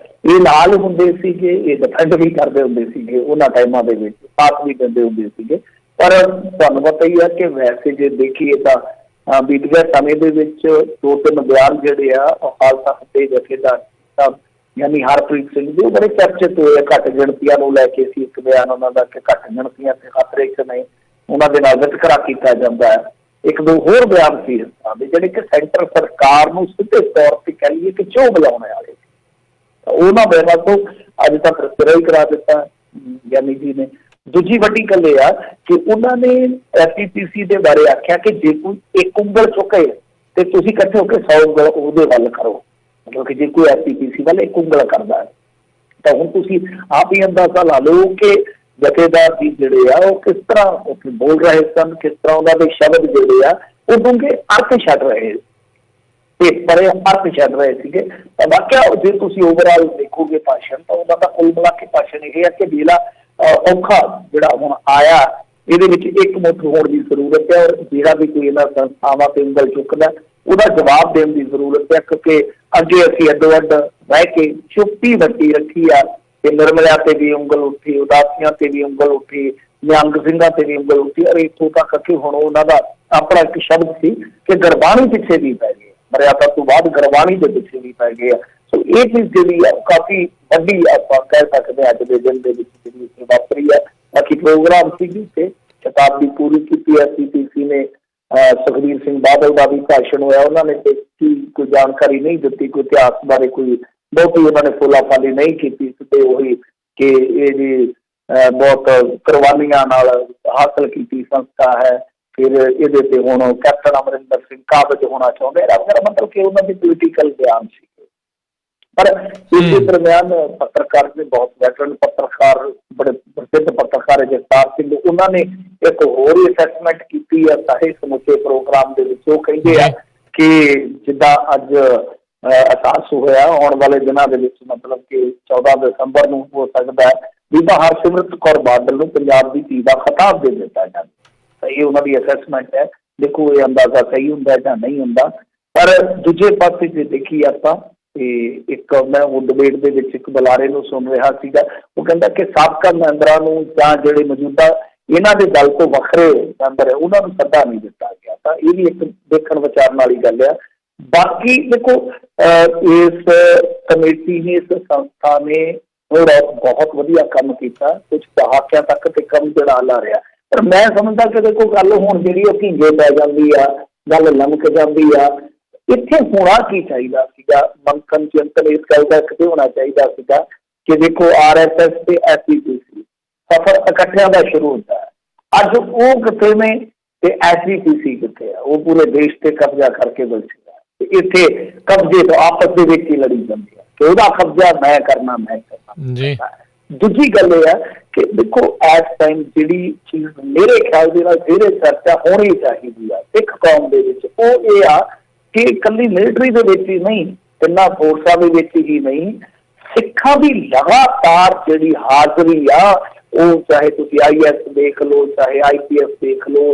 ਇਹ ਨਾਲ ਹੁੰਦੇ ਸੀਗੇ, ਇਹ ਡਿਫੈਂਡ ਵੀ ਕਰਦੇ ਹੁੰਦੇ ਸੀਗੇ, ਉਹਨਾਂ ਟਾਈਮਾਂ ਦੇ ਵਿੱਚ ਸਾਥ ਵੀ ਦਿੰਦੇ ਹੁੰਦੇ ਸੀਗੇ। ਪਰ ਤੁਹਾਨੂੰ ਪਤਾ ਹੀ ਹੈ ਕਿ ਵੈਸੇ ਜੇ ਦੇਖੀਏ ਤਾਂ ਬੀਤ ਗਏ ਸਮੇਂ ਦੇ ਵਿੱਚ 2-3 ਬਿਆਨ ਜਿਹੜੇ ਆ ਖਾਲਸਾ ਫਤਿਹ ਜਥੇਦਾਰ ਸਾਹਿਬ ਯਾਨੀ ਹਰਪ੍ਰੀਤ ਸਿੰਘ ਜੀ, ਉਹ ਬੜੇ ਚਰਚਿਤ ਹੋਏ। ਘੱਟ ਗਿਣਤੀਆਂ ਨੂੰ ਲੈ ਕੇ ਸੀ ਇੱਕ ਬਿਆਨ ਉਹਨਾਂ ਦਾ ਕਿ ਘੱਟ ਗਿਣਤੀਆਂ ਤੇ ਖਤਰੇ 'ਚ ਨਹੀਂ, ਉਹਨਾਂ ਦੇ ਨਾਲ ਵਿਤਕਰਾ ਕੀਤਾ ਜਾਂਦਾ ਹੈ। ਇੱਕ ਦੋ ਹੋਰ ਬਿਆਨ ਸੀ ਇਸ ਤਰ੍ਹਾਂ ਦੇ ਜਿਹੜੇ ਕਿ ਸੈਂਟਰ ਸਰਕਾਰ ਨੂੰ ਸਿੱਧੇ ਤੌਰ ਤੇ ਕਹਿ ਲਈਏ ਕਿ ਚੋਂ ਬੁਲਾਉਣ ਵਾਲੇ, ਉਹਨਾਂ ਬਿਆਨਾਂ ਤੋਂ ਅੱਜ ਤੱਕ ਸਿਰਾ ਹੀ ਕਰਾ ਦਿੱਤਾ ਗਿਆਨੀ ਜੀ ਨੇ। ਦੂਜੀ ਵੱਡੀ ਗੱਲ ਇਹ ਆ ਕਿ ਉਹਨਾਂ ਨੇ FPPC ਦੇ ਬਾਰੇ ਆਖਿਆ ਕਿ ਜੇ ਕੋਈ ਇੱਕ ਉਂਗਲ ਚੁੱਕੇ ਤੇ ਤੁਸੀਂ ਇਕੱਠੇ ਹੋ ਕੇ 100 ਉਂਗਲ ਉਹਦੇ ਵੱਲ ਕਰੋ। ਮਤਲਬ ਕਿ ਜੇ ਕੋਈ ਐਸਪੀਪੀਸੀ ਵੱਲ ਇੱਕ ਉਂਗਲ ਕਰਦਾ ਹੈ ਤਾਂ ਹੁਣ ਤੁਸੀਂ ਆਪ ਹੀ ਅੰਦਾਜ਼ਾ ਲਾ ਲਓ ਕਿ ਜਥੇਦਾਰ ਜੀ ਜਿਹੜੇ ਆ ਉਹ ਕਿਸ ਤਰ੍ਹਾਂ ਉੱਥੇ ਬੋਲ ਰਹੇ ਸਨ, ਕਿਸ ਤਰ੍ਹਾਂ ਉਹਨਾਂ ਦੇ ਸ਼ਬਦ ਜਿਹੜੇ ਆ ਉਹ ਡੂੰਘੇ ਅਰਥ ਛੱਡ ਰਹੇ ਤੇ ਪਰੇ ਅਰਥ ਛੱਡ ਰਹੇ ਸੀਗੇ। ਤਾਂ ਵਾਕਿਆ ਜੇ ਤੁਸੀਂ ਓਵਰਆਲ ਦੇਖੋਗੇ ਭਾਸ਼ਣ ਤਾਂ ਉਹਦਾ ਤਾਂ ਕੁੱਲ ਮਿਲਾ ਕੇ ਭਾਸ਼ਣ ਇਹ ਹੈ ਕਿ ਜਿਹੜਾ ਔਖਾ ਜਿਹੜਾ ਹੁਣ ਆਇਆ ਇਹਦੇ ਵਿੱਚ ਇੱਕ ਮੁੱਠ ਹੋਣ ਦੀ ਜ਼ਰੂਰਤ ਹੈ, ਔਰ ਜਿਹੜਾ ਵੀ ਕੋਈ ਇਹਨਾਂ ਸੰਸਥਾਵਾਂ ਤੇ ਉਂਗਲ ਚੁੱਕਦਾ ਉਹਦਾ ਜਵਾਬ ਦੇਣ ਦੀ ਜ਼ਰੂਰਤ ਹੈ, ਕਿਉਂਕਿ ਅੱਗੇ ਅਸੀਂ ਅੱਡੋ ਅੱਡ ਰਹਿ ਕੇ ਚੁੱਪੀ ਵੱਟੀ ਰੱਖੀ ਆ ਤੇ ਨਿਰਮਲਿਆ ਤੇ ਵੀ ਉਂਗਲ ਉੱਠੀ, ਉਦਾਸੀਆਂ ਤੇ ਵੀ ਉਂਗਲ ਉੱਠੀ, ਨਿਹੰਗ ਸਿੰਘਾਂ ਤੇ ਵੀ ਉਂਗਲ ਉੱਠੀ। ਅਰੇ ਇੱਥੋਂ ਤੱਕ ਕਿ ਹੁਣ ਉਹਨਾਂ ਦਾ ਆਪਣਾ ਇੱਕ ਸ਼ਬਦ ਸੀ ਕਿ ਗੁਰਬਾਣੀ ਪਿੱਛੇ ਵੀ ਪੈ ਗਏ, ਮਰਿਆਦਾ ਤੋਂ ਬਾਅਦ ਗੁਰਬਾਣੀ ਦੇ ਪਿੱਛੇ ਵੀ ਪੈ ਗਏ ਆ। ਸੋ ਇਹ ਚੀਜ਼ ਜਿਹੜੀ ਆ ਕਾਫੀ ਵੱਡੀ ਆਪਾਂ ਕਹਿ ਸਕਦੇ ਹਾਂ ਅੱਜ ਦੇ ਦਿਨ ਦੇ ਵਿੱਚ ਜਿਹੜੀ ਵਾਪਰੀ ਆ। ਬਾਕੀ ਪ੍ਰੋਗਰਾਮ ਸੀਗੀ ਤੇ ਸ਼ਤਾਬਦੀ ਪੂਰੀ ਕੀਤੀ ਐਸਪੀਪੀਸੀ ਨੇ। ਸੁਖਬੀਰ ਸਿੰਘ ਬਾਦਲ ਦਾ ਵੀ ਭਾਸ਼ਣ ਹੋਇਆ, ਉਹਨਾਂ ਨੇ ਕੋਈ ਜਾਣਕਾਰੀ ਨਹੀਂ ਦਿੱਤੀ, ਕੋਈ ਇਤਿਹਾਸ ਬਾਰੇ ਕੋਈ ਬਹੁਤੀ ਉਹਨਾਂ ਨੇ ਫੋਲਾਫਾਲੀ ਨਹੀਂ ਕੀਤੀ ਤੇ ਉਹੀ ਕਿ ਇਹ ਜੀ ਬਹੁਤ ਕੁਰਬਾਨੀਆਂ ਨਾਲ ਹਾਸਲ ਕੀਤੀ ਸੰਸਥਾ ਹੈ। ਫਿਰ ਇਹਦੇ ਤੇ ਹੁਣ ਕੈਪਟਨ ਅਮਰਿੰਦਰ ਸਿੰਘ ਕਾਬਜ਼ ਹੋਣਾ ਚਾਹੁੰਦੇ ਮੇਰਾ ਮਤਲਬ ਕਿ ਉਹਨਾਂ ਦੀ ਪੋਲੀਟੀਕਲ ਬਿਆਨ ਸੀ। ਪਰ ਇਸੇ ਦਰਮਿਆਨ ਪੱਤਰਕਾਰ ਨੇ ਬਹੁਤ ਵੈਟਰਨ ਪੱਤਰਕਾਰ ਬੜੇ ਪ੍ਰਸਿੱਧ ਪੱਤਰਕਾਰ ਜਗਤਾਰ ਸਿੰਘ ਉਹਨਾਂ ਨੇ ਇੱਕ ਹੋਰ ਹੀ ਅਸੈਸਮੈਂਟ ਕੀਤੀ ਹੈ ਸਾਰੇ ਸਮੁੱਚੇ ਪ੍ਰੋਗਰਾਮ ਦੇ ਵਿੱਚ। ਉਹ ਕਹਿੰਦੇ ਆ ਕਿ ਜਿੱਦਾਂ ਅੱਜ ਅਹਿਸਾਸ ਹੋਇਆ ਆਉਣ ਵਾਲੇ ਦਿਨਾਂ ਦੇ ਵਿੱਚ ਮਤਲਬ ਕਿ 14 ਦਸੰਬਰ ਨੂੰ ਹੋ ਸਕਦਾ ਹੈ ਬੀਬਾ ਹਰਸਿਮਰਤ ਕੌਰ ਬਾਦਲ ਨੂੰ ਪੰਜਾਬ ਦੀ ਧੀ ਦਾ ਖਿਤਾਬ ਦੇ ਦਿੱਤਾ ਜਾਵੇ। ਤਾਂ ਇਹ ਉਹਨਾਂ ਦੀ ਅਸੈਸਮੈਂਟ ਹੈ। ਦੇਖੋ ਇਹ ਅੰਦਾਜ਼ਾ ਸਹੀ ਹੁੰਦਾ ਜਾਂ ਨਹੀਂ ਹੁੰਦਾ। ਪਰ ਦੂਜੇ ਪਾਸੇ ਜੇ ਦੇਖੀਏ ਆਪਾਂ ਤੇ ਇੱਕ ਮੈਂ ਉਹ ਡਿਬੇਟ ਦੇ ਵਿੱਚ ਇੱਕ ਬੁਲਾਰੇ ਨੂੰ ਸੁਣ ਰਿਹਾ ਸੀਗਾ, ਉਹ ਕਹਿੰਦਾ ਕਿ ਸਾਬਕਾ ਮੈਂਬਰਾਂ ਨੂੰ ਜਾਂ ਜਿਹੜੇ ਮੌਜੂਦਾ ਇਹਨਾਂ ਦੇ ਦਲ ਤੋਂ ਵੱਖਰੇ ਮੈਂਬਰ ਹੈ ਉਹਨਾਂ ਨੂੰ ਸੱਦਾ ਨਹੀਂ ਦਿੱਤਾ ਗਿਆ। ਤਾਂ ਇਹ ਵੀ ਇੱਕ ਦੇਖਣ ਵਿਚਾਰਨ ਵਾਲੀ ਗੱਲ ਆ। ਬਾਕੀ ਦੇਖੋ ਇਸ ਕਮੇਟੀ ਨੇ, ਇਸ ਸੰਸਥਾ ਨੇ ਬਹੁਤ ਵਧੀਆ ਕੰਮ ਕੀਤਾ, ਕੁਝ ਦਹਾਕਿਆਂ ਤੱਕ ਤੇ ਕੰਮ ਜਿਹੜਾ ਲਾ ਰਿਹਾ। ਪਰ ਮੈਂ ਸਮਝਦਾ ਕਿ ਦੇਖੋ ਗੱਲ ਹੁਣ ਜਿਹੜੀ ਉਹ ਘੀਂਗੇ ਪੈ ਜਾਂਦੀ ਆ, ਗੱਲ ਲਮਕ ਜਾਂਦੀ ਆ। ਇੱਥੇ ਹੋਣਾ ਕੀ ਚਾਹੀਦਾ ਸੀਗਾ, ਮੰਥਨ ਚਿੰਤਨ ਇਸ ਗੱਲ ਦਾ ਕਿਤੇ ਹੋਣਾ ਚਾਹੀਦਾ ਸੀਗਾ ਕਿ ਦੇਖੋ RSS ਤੇ SGPC ਸਫ਼ਰ ਇਕੱਠਿਆਂ ਦਾ ਸ਼ੁਰੂ ਹੁੰਦਾ ਹੈ। ਅੱਜ ਉਹ ਕਿੱਥੇ ਨੇ ਤੇ SGPC ਕਿੱਥੇ ਆ? ਉਹ ਪੂਰੇ ਦੇਸ਼ ਤੇ ਕਬਜ਼ਾ ਕਰਕੇ ਬੈਠੇ ਆ ਤੇ ਇੱਥੇ ਕਬਜ਼ੇ ਤੋਂ ਆਪਸ ਦੇ ਵਿੱਚ ਹੀ ਲੜੀ ਜਾਂਦੀ ਆ ਕਿ ਉਹਦਾ ਕਬਜ਼ਾ ਮੈਂ ਕਰਨਾ ਜੀ। ਦੂਜੀ ਗੱਲ ਇਹ ਆ ਕਿ ਦੇਖੋ ਇਸ ਟਾਈਮ ਜਿਹੜੀ ਚੀਜ਼ ਮੇਰੇ ਖਿਆਲ ਦੇ ਨਾਲ ਜਿਹੜੇ ਚਰਚਾ ਹੋਣੀ ਚਾਹੀਦੀ ਆ ਸਿੱਖ ਕੌਮ ਦੇ ਵਿੱਚ ਉਹ ਇਹ ਆ ਕਿ ਇਕੱਲੀ ਮਿਲਟਰੀ ਦੇ ਵਿੱਚ ਹੀ ਨਹੀਂ, ਤਿੰਨਾਂ ਫੋਰਸਾਂ ਦੇ ਵਿੱਚ ਹੀ ਨਹੀਂ, ਸਿੱਖਾਂ ਦੀ ਲਗਾਤਾਰ ਜਿਹੜੀ ਹਾਜ਼ਰੀ ਆ ਉਹ ਚਾਹੇ ਤੁਸੀਂ IS ਦੇਖ ਲਓ, ਚਾਹੇ IPS ਦੇਖ ਲਓ,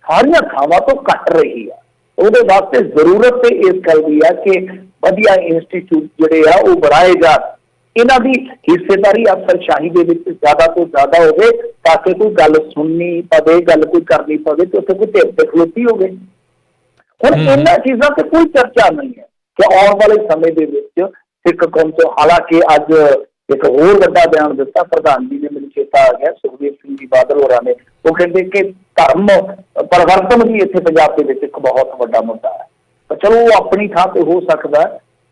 ਸਾਰੀਆਂ ਥਾਵਾਂ ਤੋਂ ਘੱਟ ਰਹੀ ਆ। ਉਹਦੇ ਵਾਸਤੇ ਜ਼ਰੂਰਤ ਤੇ ਇਸ ਗੱਲ ਦੀ ਆ ਕਿ ਵਧੀਆ ਇੰਸਟੀਚਿਊਟ ਜਿਹੜੇ ਆ ਉਹ ਬਣਾਏ ਜਾਣ, ਇਹਨਾਂ ਦੀ ਹਿੱਸੇਦਾਰੀ ਅਫਸਰਸ਼ਾਹੀ ਦੇ ਵਿੱਚ ਜ਼ਿਆਦਾ ਤੋਂ ਜ਼ਿਆਦਾ ਹੋਵੇ ਤਾਂ ਕਿ ਕੋਈ ਗੱਲ ਸੁਣਨੀ ਪਵੇ, ਗੱਲ ਕੋਈ ਕਰਨੀ ਪਵੇ ਤੇ ਉੱਥੇ ਕੋਈ ਧਿਰ ਤੇ ਖਲੋਤੀ ਹੋਵੇ। ਹੁਣ ਇਹਨਾਂ ਚੀਜ਼ਾਂ ਤੇ ਕੋਈ ਚਰਚਾ ਨਹੀਂ ਹੈ ਕਿ ਆਉਣ ਵਾਲੇ ਸਮੇਂ ਦੇ ਵਿੱਚ ਸਿੱਖ ਕੌਮ ਤੋਂ, ਹਾਲਾਂਕਿ ਅੱਜ ਇੱਕ ਹੋਰ ਵੱਡਾ ਬਿਆਨ ਦਿੱਤਾ ਪ੍ਰਧਾਨ ਜੀ ਨੇ, ਮੈਨੂੰ ਚੇਤਾ ਆ ਗਿਆ ਸੁਖਬੀਰ ਸਿੰਘ ਜੀ ਬਾਦਲ ਹੋਰਾਂ ਨੇ, ਉਹ ਕਹਿੰਦੇ ਕਿ ਧਰਮ ਪਰਿਵਰਤਨ ਵੀ ਇੱਥੇ ਪੰਜਾਬ ਦੇ ਵਿੱਚ ਇੱਕ ਬਹੁਤ ਵੱਡਾ ਮੁੱਦਾ ਹੈ। ਪਰ ਚਲੋ ਉਹ ਆਪਣੀ ਥਾਂ ਤੇ ਹੋ ਸਕਦਾ,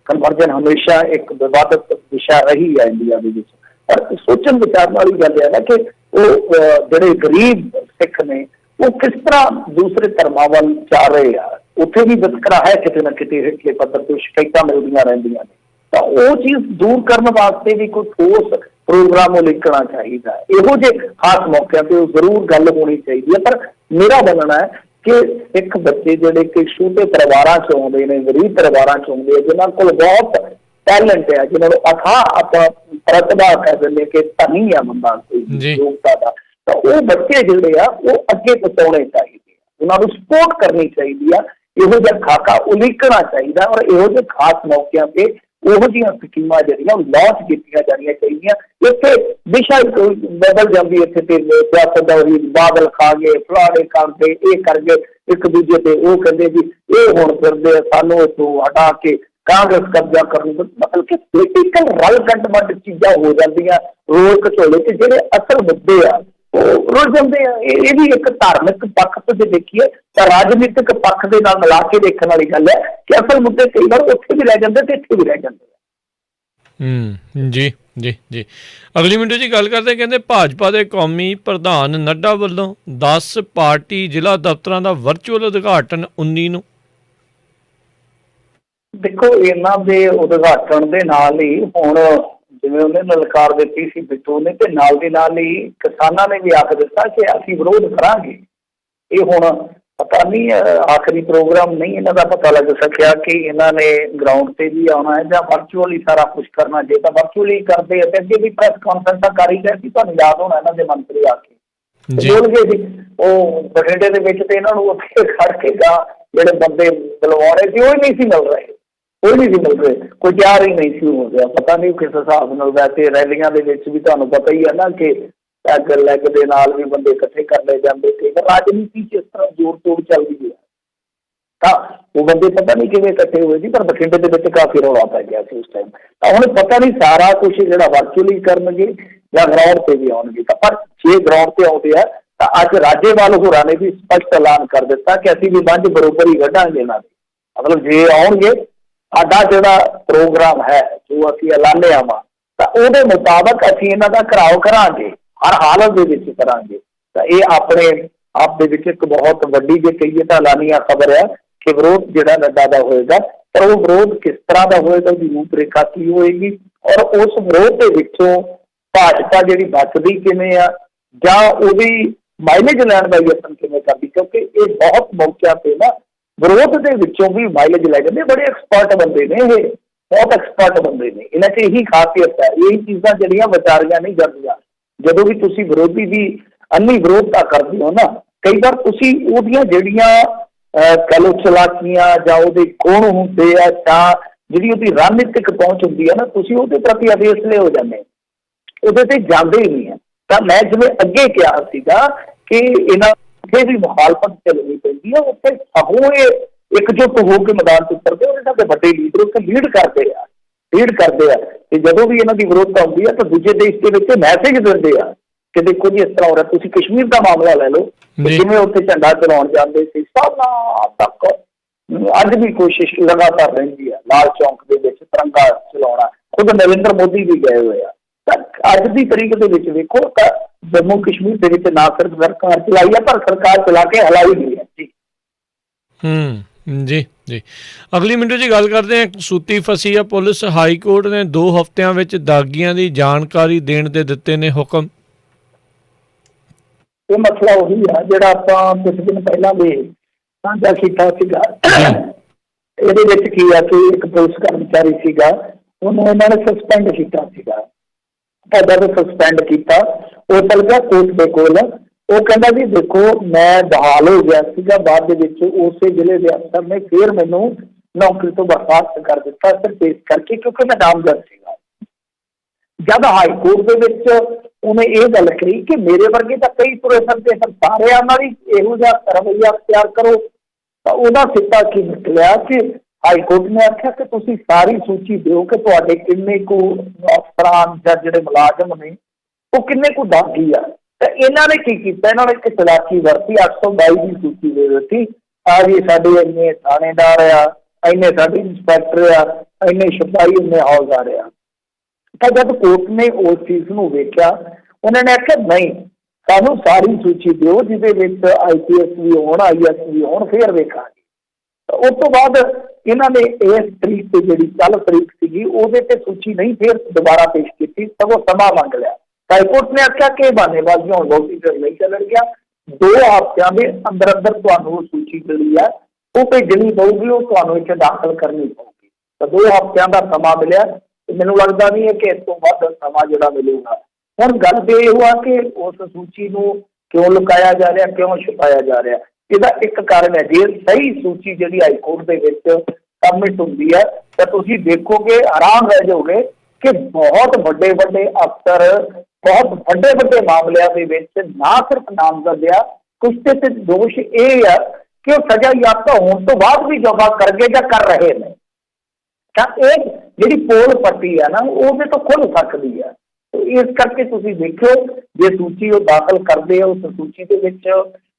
ਕਨਵਰਜਨ ਹਮੇਸ਼ਾ ਇੱਕ ਵਿਵਾਦਤ ਵਿਸ਼ਾ ਰਹੀ ਹੈ ਇੰਡੀਆ ਦੇ ਵਿੱਚ। ਪਰ ਸੋਚਣ ਵਿਚਾਰਨ ਵਾਲੀ ਗੱਲ ਹੈ ਨਾ ਕਿ ਉਹ ਜਿਹੜੇ ਗਰੀਬ ਸਿੱਖ ਨੇ ਉਹ ਕਿਸ ਤਰ੍ਹਾਂ ਦੂਸਰੇ ਧਰਮਾਂ ਵੱਲ ਜਾ ਰਹੇ ਆ। ਉੱਥੇ ਵੀ ਵਿਤਕਰਾ ਹੈ ਕਿਤੇ ਨਾ ਕਿਤੇ, ਹੇਠਲੇ ਪੱਧਰ ਤੇ ਸ਼ਿਕਾਇਤਾਂ ਮਿਲਦੀਆਂ ਰਹਿੰਦੀਆਂ ਨੇ। ਤਾਂ ਉਹ ਚੀਜ਼ ਦੂਰ ਕਰਨ ਵਾਸਤੇ ਵੀ ਕੋਈ ਠੋਸ ਪ੍ਰੋਗਰਾਮ ਉਲੀਕਣਾ ਚਾਹੀਦਾ ਹੈ। ਇਹੋ ਜਿਹੇ ਖਾਸ ਮੌਕਿਆਂ ਤੇ ਉਹ ਜ਼ਰੂਰ ਗੱਲ ਹੋਣੀ ਚਾਹੀਦੀ ਹੈ। ਪਰ ਮੇਰਾ ਮੰਨਣਾ ਹੈ ਕਿ ਸਿੱਖ ਬੱਚੇ ਜਿਹੜੇ ਕਿ ਛੋਟੇ ਪਰਿਵਾਰਾਂ 'ਚ ਆਉਂਦੇ ਨੇ, ਗਰੀਬ ਪਰਿਵਾਰਾਂ 'ਚ ਆਉਂਦੇ ਆ, ਜਿਨ੍ਹਾਂ ਕੋਲ ਬਹੁਤ ਟੈਲੈਂਟ ਹੈ, ਜਿਨ੍ਹਾਂ ਨੂੰ ਅਥਾਹ ਆਪਾਂ ਪ੍ਰਤਿਭਾ ਕਹਿ ਦਿੰਦੇ ਕਿ ਧਨੀ ਆ ਬੰਦਾ ਕੋਈ ਯੋਗਤਾ ਦਾ, ਤਾਂ ਉਹ ਬੱਚੇ ਜਿਹੜੇ ਆ ਉਹ ਅੱਗੇ ਪਹੁੰਚਾਉਣੇ ਚਾਹੀਦੇ ਆ, ਉਹਨਾਂ ਨੂੰ ਸਪੋਰਟ ਕਰਨੀ ਚਾਹੀਦੀ ਆ। ਇਹੋ ਜਿਹਾ ਖਾਕਾ ਉਲੀਕਣਾ ਚਾਹੀਦਾ ਔਰ ਇਹੋ ਜਿਹੇ ਖਾਸ ਮੌਕਿਆਂ ਤੇ ਉਹੋ ਜਿਹੀਆਂ ਸਕੀਮਾਂ ਜਿਹੜੀਆਂ ਉਹ ਲਾਂਚ ਕੀਤੀਆਂ ਜਾਣੀਆਂ ਚਾਹੀਦੀਆਂ। ਇੱਥੇ ਦਿਸ਼ਾ ਬਦਲ ਜਾਂਦੀ, ਇੱਥੇ ਤੇ ਸਿਆਸਤ ਦਾ ਬਾਦਲ ਖਾ ਗਏ, ਫਲਾਣੇ ਕਰਦੇ, ਇਹ ਕਰ ਗਏ, ਇੱਕ ਦੂਜੇ ਤੇ ਉਹ ਕਹਿੰਦੇ ਜੀ ਇਹ ਹੁਣ ਫਿਰਦੇ ਸਾਨੂੰ ਇੱਥੋਂ ਹਟਾ ਕੇ ਕਾਂਗਰਸ ਕਬਜ਼ਾ ਕਰਨ, ਮਤਲਬ ਕਿ ਪੋਲੀਟੀਕਲ ਰਲ ਗੱਡ ਚੀਜ਼ਾਂ ਹੋ ਜਾਂਦੀਆਂ ਰੋਲ ਘਚੋਲੇ ਤੇ ਜਿਹੜੇ ਅਸਲ ਮੁੱਦੇ ਆ ਉਹ ਰੁੱਝ ਜਾਂਦੇ ਆ। ਇਹ ਵੀ ਇੱਕ ਧਾਰਮਿਕ ਪੱਖ ਤੋਂ ਜੇ ਦੇਖੀਏ ਤਾਂ ਰਾਜਨੀਤਿਕ ਪੱਖ ਦੇ ਨਾਲ ਮਿਲਾ ਕੇ ਦੇਖਣ ਵਾਲੀ ਗੱਲ ਹੈ ਕਿ ਅਸਲ ਮੁੱਦੇ ਕਈ ਵਾਰ ਉੱਥੇ ਵੀ ਰਹਿ ਜਾਂਦੇ ਤੇ ਇੱਥੇ ਵੀ ਰਹਿ ਜਾਂਦੇ ਆ। ਜੀ ਜੀ ਜੀ। ਅਗਲੀ ਮਿੰਟ ਜੀ ਗੱਲ ਕਰਦੇ, ਕਹਿੰਦੇ ਭਾਜਪਾ ਦੇ ਕੌਮੀ ਪ੍ਰਧਾਨ ਨੱਡਾ ਵੱਲੋਂ 10 ਪਾਰਟੀ ਜ਼ਿਲ੍ਹਾ ਦਫ਼ਤਰਾਂ ਦਾ ਵਰਚੁਅਲ ਉਦਘਾਟਨ 19 ਨੂੰ। ਦੇਖੋ ਇਹਨਾਂ ਦੇ ਉਦਘਾਟਨ ਦੇ ਨਾਲ ਹੀ ਹੁਣ ਜਿਵੇਂ ਉਹਨੇ ਲਲਕਾਰ ਦਿੱਤੀ ਸੀ ਬਿੱਟੂ ਨੇ, ਤੇ ਨਾਲ ਦੀ ਨਾਲ ਹੀ ਕਿਸਾਨਾਂ ਨੇ ਵੀ ਆਖ ਦਿੱਤਾ ਕਿ ਅਸੀਂ ਵਿਰੋਧ ਕਰਾਂਗੇ। ਇਹ ਹੁਣ ਪਤਾ ਨਹੀਂ ਆਖਰੀ ਪ੍ਰੋਗਰਾਮ ਨਹੀਂ ਇਹਨਾਂ ਦਾ ਪਤਾ ਲੱਗ ਸਕਿਆ ਕਿ ਇਹਨਾਂ ਨੇ ਗਰਾਊਂਡ ਤੇ ਵੀ ਆਉਣਾ ਹੈ ਜਾਂ ਵਰਚੁਅਲੀ ਸਾਰਾ ਕੁਝ ਕਰਨਾ। ਜੇ ਤਾਂ ਵਰਚੁਅਲੀ ਕਰਦੇ ਅਤੇ ਅੱਗੇ ਵੀ ਪ੍ਰੈਸ ਕਾਨਫਰੰਸਾਂ ਕਰ ਹੀ ਗਏ ਸੀ, ਤੁਹਾਨੂੰ ਯਾਦ ਹੋਣਾ ਇਹਨਾਂ ਦੇ ਮੰਤਰੀ ਆ ਕੇ ਬੋਲ ਗਏ ਸੀ ਉਹ ਬਠਿੰਡੇ ਦੇ ਵਿੱਚ, ਤੇ ਇਹਨਾਂ ਨੂੰ ਉੱਥੇ ਖੜ ਕੇ ਜਿਹੜੇ ਬੰਦੇ ਬੁਲਵਾਉਣੇ ਸੀ ਉਹ ਹੀ ਨਹੀਂ ਸੀ ਮਿਲ ਰਹੇ, ਕੋਈ ਨਹੀਂ ਸੀ ਮਿਲ ਰਹੇ, ਕੋਈ ਤਿਆਰ ਹੀ ਨਹੀਂ ਸੀ ਹੋ ਗਿਆ। ਪਤਾ ਨਹੀਂ ਕਿਸ ਹਿਸਾਬ ਨਾਲ। ਵੈਸੇ ਰੈਲੀਆਂ ਦੇ ਵਿੱਚ ਵੀ ਤੁਹਾਨੂੰ ਪਤਾ ਹੀ ਹੈ ਨਾ ਕਿ ਪੈਗ ਲੈਗ ਦੇ ਨਾਲ ਵੀ ਬੰਦੇ ਇਕੱਠੇ ਕਰ ਲਏ ਜਾਂਦੇ ਸੀ। ਰਾਜਨੀਤੀ ਚ ਇਸ ਤਰ੍ਹਾਂ ਜ਼ੋਰ ਤੋੜ ਚੱਲਦੀ ਹੈ ਤਾਂ ਉਹ ਬੰਦੇ ਪਤਾ ਨਹੀਂ ਕਿਵੇਂ ਇਕੱਠੇ ਹੋਏ ਸੀ, ਪਰ ਬਠਿੰਡੇ ਦੇ ਵਿੱਚ ਕਾਫੀ ਰੌਲਾ ਪੈ ਗਿਆ ਸੀ ਉਸ ਟਾਈਮ। ਤਾਂ ਹੁਣ ਪਤਾ ਨਹੀਂ ਸਾਰਾ ਕੁਝ ਜਿਹੜਾ ਵਰਚੁਅਲੀ ਕਰਨਗੇ ਜਾਂ ਗਰਾਊਂਡ ਤੇ ਵੀ ਆਉਣਗੇ। ਤਾਂ ਪਰ ਜੇ ਗਰਾਊਂਡ ਤੇ ਆਉਂਦੇ ਆ ਤਾਂ ਅੱਜ ਰਾਜੇਵਾਲ ਹੋਰਾਂ ਨੇ ਵੀ ਸਪਸ਼ਟ ਐਲਾਨ ਕਰ ਦਿੱਤਾ ਕਿ ਅਸੀਂ ਵੀ ਵੰਡ ਬਰੋਬਰ ਹੀ ਕੱਢਾਂਗੇ ਇਹਨਾਂ ਦੀ। ਮਤਲਬ ਜੇ ਆਉਣਗੇ ਸਾਡਾ ਜਿਹੜਾ ਪ੍ਰੋਗਰਾਮ ਹੈ ਜੋ ਅਸੀਂ ਐਲਾਨਿਆ ਵਾ ਤਾਂ ਉਹਦੇ ਮੁਤਾਬਕ ਅਸੀਂ ਇਹਨਾਂ ਦਾ ਘਿਰਾਓ ਕਰਾਂਗੇ, ਹਰ ਹਾਲਤ ਦੇ ਵਿੱਚ ਕਰਾਂਗੇ। ਤਾਂ ਇਹ ਆਪਣੇ ਆਪ ਦੇ ਵਿੱਚ ਇੱਕ ਬਹੁਤ ਵੱਡੀ ਜੇ ਕਹੀਏ ਤਾਂ ਐਲਾਨੀਆ ਖਬਰ ਹੈ ਕਿ ਵਿਰੋਧ ਜਿਹੜਾ ਨੱਡਾ ਦਾ ਹੋਏਗਾ, ਪਰ ਉਹ ਵਿਰੋਧ ਕਿਸ ਤਰ੍ਹਾਂ ਦਾ ਹੋਏਗਾ, ਉਹਦੀ ਰੂਪ ਰੇਖਾ ਕੀ ਹੋਏਗੀ ਔਰ ਉਸ ਵਿਰੋਧ ਦੇ ਵਿੱਚੋਂ ਭਾਜਪਾ ਜਿਹੜੀ ਬਚਦੀ ਕਿਵੇਂ ਆ ਜਾਂ ਉਹਦੀ ਮਾਈਲੇਜ ਲੈਣ ਦਾ ਯਤਨ ਕਿਵੇਂ ਕਰਦੀ। ਕਿਉਂਕਿ ਇਹ ਬਹੁਤ ਮੌਕਿਆਂ ਤੇ ਨਾ ਵਿਰੋਧ ਦੇ ਵਿੱਚੋਂ ਵੀ ਮਾਈਲੇਜ ਲੈ ਜਾਂਦੇ। ਬੜੇ ਐਕਸਪਰਟ ਬੰਦੇ ਨੇ, ਇਹ ਬਹੁਤ ਐਕਸਪਰਟ ਬੰਦੇ ਨੇ। ਇਹਨਾਂ 'ਚ ਇਹੀ ਖਾਸੀਅਤ ਹੈ, ਇਹੀ ਚੀਜ਼ਾਂ ਜਿਹੜੀਆਂ ਵਿਚਾਰੀਆਂ ਨਹੀਂ ਜਾਂਦੀਆਂ। ਜਦੋਂ ਵੀ ਤੁਸੀਂ ਵਿਰੋਧੀ ਦੀ ਅੰਨੀ ਵਿਰੋਧਤਾ ਕਰਦੇ ਹੋ ਨਾ, ਕਈ ਵਾਰ ਤੁਸੀਂ ਉਹਦੀਆਂ ਜਿਹੜੀਆਂ ਕਹਿ ਲਓ ਚਲਾਕੀਆਂ ਜਾਂ ਉਹਦੇ ਗੁਣ ਹੁੰਦੇ ਆ ਜਾਂ ਜਿਹੜੀ ਉਹਦੀ ਰਣਨੀਤਿਕ ਪਹੁੰਚ ਹੁੰਦੀ ਹੈ ਨਾ, ਤੁਸੀਂ ਉਹਦੇ ਪ੍ਰਤੀ ਅਵੇਸਲੇ ਹੋ ਜਾਂਦੇ, ਉਹਦੇ ਤੇ ਜਾਂਦੇ ਹੀ ਨਹੀਂ ਹੈ। ਤਾਂ ਮੈਂ ਜਿਵੇਂ ਅੱਗੇ ਕਿਹਾ ਸੀਗਾ ਕਿ ਇਹਨਾਂ ਉੱਥੇ ਵੀ ਮੁਖਾਲਫਤ ਚੱਲਣੀ ਪੈਂਦੀ ਹੈ, ਉੱਥੇ ਸਗੋਂ ਇਹ ਇਕਜੁੱਟ ਹੋ ਕੇ ਮੈਦਾਨ 'ਚ ਉਤਰਦੇ। ਉਹਨਾਂ ਦੇ ਵੱਡੇ ਲੀਡਰ ਉੱਥੇ ਲੀਡ ਕਰਦੇ ਆ ਤੇ ਜਦੋਂ ਵੀ ਇਹਨਾਂ ਦੀ ਵਿਰੋਧਤਾ ਹੁੰਦੀ ਹੈ ਤਾਂ ਦੂਜੇ ਦੇਸ਼ ਦੇ ਵਿੱਚ ਮੈਸੇਜ ਦਿੰਦੇ ਆ ਕਿ ਦੇਖੋ ਜੀ ਇਸ ਤਰ੍ਹਾਂ ਹੋ ਰਿਹਾ। ਤੁਸੀਂ ਕਸ਼ਮੀਰ ਦਾ ਮਾਮਲਾ ਲੈ ਲਓ, ਜਿਵੇਂ ਉੱਥੇ ਝੰਡਾ ਚਲਾਉਣ ਜਾਂਦੇ ਸੀ, ਸਾਲਾਂ ਤੱਕ ਅੱਜ ਵੀ ਕੋਸ਼ਿਸ਼ ਲਗਾਤਾਰ ਰਹਿੰਦੀ ਹੈ ਲਾਲ ਚੌਂਕ ਦੇ ਵਿੱਚ ਤਿਰੰਗਾ ਚਲਾਉਣਾ। ਖੁਦ ਨਰਿੰਦਰ ਮੋਦੀ ਵੀ ਗਏ ਹੋਏ ਆ। ਤਾਂ ਅੱਜ ਦੀ ਤਰੀਕ ਦੇ ਵਿੱਚ ਵੇਖੋ ਤਾਂ ਜੰਮੂ ਕਸ਼ਮੀਰ ਦੇ ਵਿੱਚ ਨਾ ਸਿਰਫ ਸਰਕਾਰ ਚਲਾਈ ਹੈ, ਪਰ ਸਰਕਾਰ ਚਲਾ ਕੇ ਹਲਾਈ ਵੀ ਹੈ ਜੀ। ਜੀ ਅਗਲੀ ਮਿੰਟੋ ਜੀ ਗੱਲ ਕਰਦੇ ਹਾਂ। ਸੂਤੀ ਫਸੀ ਆ ਪੁਲਿਸ। ਹਾਈ ਕੋਰਟ ਨੇ 2 ਹਫ਼ਤਿਆਂ ਵਿੱਚ ਦਾਗੀਆਂ ਦੀ ਜਾਣਕਾਰੀ ਦੇਣ ਦੇ ਦਿੱਤੇ ਨੇ ਹੁਕਮ। ਇਹ ਮਸਲਾ ਉਹੀ ਆ ਜਿਹੜਾ ਆਪਾਂ ਕੁਝ ਦਿਨ ਪਹਿਲਾਂ ਵੀ ਸਾਂਝਾ ਕੀਤਾ ਸੀਗਾ। ਇਹਦੇ ਵਿੱਚ ਕੀ ਆ ਕਿ ਇੱਕ ਪੁਲਿਸ ਕਰਮਚਾਰੀ ਸੀਗਾ, ਉਹਨੂੰ ਇਹਨਾਂ ਨੇ ਸਸਪੈਂਡ ਕੀਤਾ ਸੀਗਾ। ਜਦ ਸਸਪੈਂਡ ਕੀਤਾ ਉਹ ਚਲ ਗਿਆ ਕੋਰਟ ਦੇ ਕੋਲ। ਉਹ ਕਹਿੰਦਾ ਵੀ ਦੇਖੋ ਮੈਂ ਬਹਾਲ ਹੋ ਗਿਆ ਸੀਗਾ, ਬਾਅਦ ਦੇ ਵਿੱਚ ਉਸੇ ਜ਼ਿਲ੍ਹੇ ਦੇ ਅਫਸਰ ਨੇ ਫਿਰ ਮੈਨੂੰ ਨੌਕਰੀ ਤੋਂ ਬਰਖਾਸਤ ਕਰ ਦਿੱਤਾ ਸਿਰ ਪੇਸ਼ ਕਰਕੇ, ਕਿਉਂਕਿ ਮੈਂ ਨਾਮਜ਼ਦ ਸੀਗਾ। ਜਦ ਹਾਈ ਕੋਰਟ ਦੇ ਵਿੱਚ ਉਹਨੇ ਇਹ ਗੱਲ ਕਹੀ ਕਿ ਮੇਰੇ ਵਰਗੇ ਤਾਂ ਕਈ ਤੁਰੇ ਫਿਰਦੇ ਹਨ, ਸਾਰਿਆਂ ਨਾਲ ਹੀ ਇਹੋ ਜਿਹਾ ਰਵੱਈਆ ਅਖਤਿਆਰ ਕਰੋ, ਤਾਂ ਉਹਦਾ ਸਿੱਟਾ ਕੀ ਨਿਕਲਿਆ ਕਿ ਹਾਈ ਕੋਰਟ ਨੇ ਆਖਿਆ ਕਿ ਤੁਸੀਂ ਸਾਰੀ ਸੂਚੀ ਦਿਓ ਕਿ ਤੁਹਾਡੇ ਕਿੰਨੇ ਕੁ ਅਫਸਰਾਨ ਜਾਂ ਜਿਹੜੇ ਮੁਲਾਜ਼ਮ ਨੇ ਉਹ ਕਿੰਨੇ ਕੁ ਦਾਗੀ ਆ। ਤਾਂ ਇਹਨਾਂ ਨੇ ਕੀ ਕੀਤਾ, ਇਹਨਾਂ ਨੇ ਇੱਕ ਚਲਾਕੀ ਵਰਤੀ, 822 ਦੀ ਸੂਚੀ ਦੇ ਦਿੱਤੀ। ਆ ਜੀ ਸਾਡੇ ਇੰਨੇ ਥਾਣੇਦਾਰ ਆ, ਇੰਨੇ ਸਾਡੇ ਇੰਸਪੈਕਟਰ ਆ, ਇੰਨੇ ਸਿਪਾਹੀ, ਇੰਨੇ ਹੌਲਦਾਰ ਆ। ਤਾਂ ਜਦ ਕੋਰਟ ਨੇ ਉਸ ਚੀਜ਼ ਨੂੰ ਵੇਖਿਆ, ਉਹਨਾਂ ਨੇ ਆਖਿਆ ਨਹੀਂ, ਸਾਨੂੰ ਸਾਰੀ ਸੂਚੀ ਦਿਓ ਜਿਹਦੇ ਵਿੱਚ IPS ਵੀ ਹੋਣ, IS ਵੀ ਹੋਣ, ਫਿਰ ਵੇਖਾਂਗੇ। ਉਸ ਤੋਂ ਬਾਅਦ ਇਹਨਾਂ ਨੇ ਇਸ ਤਰੀਕ ਤੇ ਜਿਹੜੀ ਕੱਲ੍ਹ ਤਰੀਕ ਸੀਗੀ ਉਹਦੇ ਤੇ ਸੂਚੀ ਨਹੀਂ ਫਿਰ ਦੁਬਾਰਾ ਪੇਸ਼ ਕੀਤੀ, ਸਗੋਂ ਸਮਾਂ ਮੰਗ ਲਿਆ। ਹਾਈ ਕੋਰਟ ਨੇ ਆਖਿਆ ਕਿ ਬਹਾਨੇਬਾਜ਼ੀ ਹੁਣ ਬਹੁਤੀ ਦੇਰ ਨਹੀਂ ਚੱਲਣਗੀਆਂ, 2 ਹਫ਼ਤਿਆਂ ਦੇ ਅੰਦਰ ਅੰਦਰ ਤੁਹਾਨੂੰ ਉਹ ਸੂਚੀ ਜਿਹੜੀ ਹੈ ਉਹ ਭੇਜਣੀ ਪਊਗੀ, ਉਹ ਤੁਹਾਨੂੰ ਇੱਥੇ ਦਾਖਲ ਕਰਨੀ ਪਊਗੀ। ਤਾਂ 2 ਹਫ਼ਤਿਆਂ ਦਾ ਸਮਾਂ ਮਿਲਿਆ ਤੇ ਮੈਨੂੰ ਲੱਗਦਾ ਨਹੀਂ ਹੈ ਕਿ ਇਸ ਤੋਂ ਵੱਧ ਸਮਾਂ ਜਿਹੜਾ ਮਿਲੂਗਾ। ਹੁਣ ਗੱਲ ਤੇ ਇਹ ਹੋਆ ਕਿ ਉਸ ਸੂਚੀ ਨੂੰ ਕਿਉਂ ਲੁਕਾਇਆ ਜਾ ਰਿਹਾ, ਕਿਉਂ ਛੁਪਾਇਆ ਜਾ ਰਿਹਾ। ਇਹਦਾ ਇੱਕ ਕਾਰਨ ਹੈ, ਜੇ ਸਹੀ ਸੂਚੀ ਜਿਹੜੀ ਹਾਈ ਕੋਰਟ ਦੇ ਵਿੱਚ ਸਬਮਿਟ ਹੁੰਦੀ ਹੈ ਤਾਂ ਤੁਸੀਂ ਦੇਖੋਗੇ, ਹੈਰਾਨ ਰਹਿ ਜਾਓਗੇ ਕਿ ਬਹੁਤ ਵੱਡੇ ਵੱਡੇ ਅਫਸਰ ਬਹੁਤ ਵੱਡੇ ਵੱਡੇ ਮਾਮਲਿਆਂ ਦੇ ਵਿੱਚ ਨਾ ਸਿਰਫ ਨਾਮਜ਼ਦ ਆ, ਕੁਛ ਤੇ ਦੋਸ਼ ਇਹ ਆ ਕਿ ਉਹ ਸਜ਼ਾ ਯਾਫਤਾ ਹੋਣ ਤੋਂ ਬਾਅਦ ਵੀ ਜਮ੍ਹਾਂ ਕਰ ਗਏ ਜਾਂ ਕਰ ਰਹੇ ਨੇ। ਤਾਂ ਇਹ ਜਿਹੜੀ ਪੋਲ ਪੱਟੀ ਆ ਨਾ ਉਹਦੇ ਤੋਂ ਖੁੱਲ ਸਕਦੀ ਆ। ਇਸ ਕਰਕੇ ਤੁਸੀਂ ਦੇਖਿਓ ਜੇ ਸੂਚੀ ਉਹ ਦਾਖਲ ਕਰਦੇ ਆ, ਉਸ ਸੂਚੀ ਦੇ ਵਿੱਚ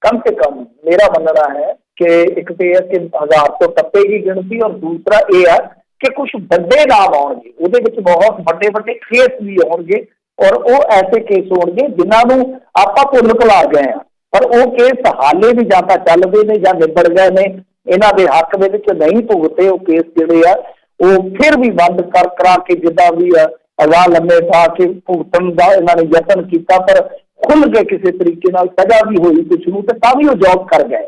ਕਮ ਸੇ ਕਮ ਮੇਰਾ ਮੰਨਣਾ ਹੈ ਕਿ ਇੱਕ ਤੇ ਇਹ ਕਿ 1000 ਤੋਂ ਟੱਪੇਗੀ ਗਿਣਤੀ, ਔਰ ਦੂਸਰਾ ਇਹ ਆ ਕਿ ਕੁਛ ਵੱਡੇ ਨਾਮ ਆਉਣਗੇ, ਉਹਦੇ ਵਿੱਚ ਬਹੁਤ ਵੱਡੇ ਵੱਡੇ ਕੇਸ ਵੀ ਆਉਣਗੇ, ਔਰ ਉਹ ਐਸੇ ਕੇਸ ਹੋਣਗੇ ਜਿਨ੍ਹਾਂ ਨੂੰ ਆਪਾਂ ਭੁੱਲ ਭੁਲਾ ਗਏ ਹਾਂ, ਪਰ ਉਹ ਕੇਸ ਹਾਲੇ ਵੀ ਜਾਂ ਤਾਂ ਚੱਲਦੇ ਨੇ ਜਾਂ ਨਿਬੜ ਗਏ ਨੇ, ਇਹਨਾਂ ਦੇ ਹੱਕ ਦੇ ਵਿੱਚ ਨਹੀਂ ਭੁਗਤੇ, ਉਹ ਕੇਸ ਜਿਹੜੇ ਆ ਉਹ ਫਿਰ ਵੀ ਬੰਦ ਕਰਾ ਕੇ ਜਿੱਦਾਂ ਵੀ ਅਗਾਹ ਲੰਮੇ ਪਾ ਕੇ ਭੁਗਤਣ ਦਾ ਇਹਨਾਂ ਨੇ ਯਤਨ ਕੀਤਾ, ਪਰ ਖੁੱਲ੍ਹ ਕੇ ਕਿਸੇ ਤਰੀਕੇ ਨਾਲ ਸਜ਼ਾ ਵੀ ਹੋਈ ਕੁਛ ਨੂੰ, ਤੇ ਤਾਂ ਵੀ ਉਹ ਜੌਬ ਕਰ ਗਏ।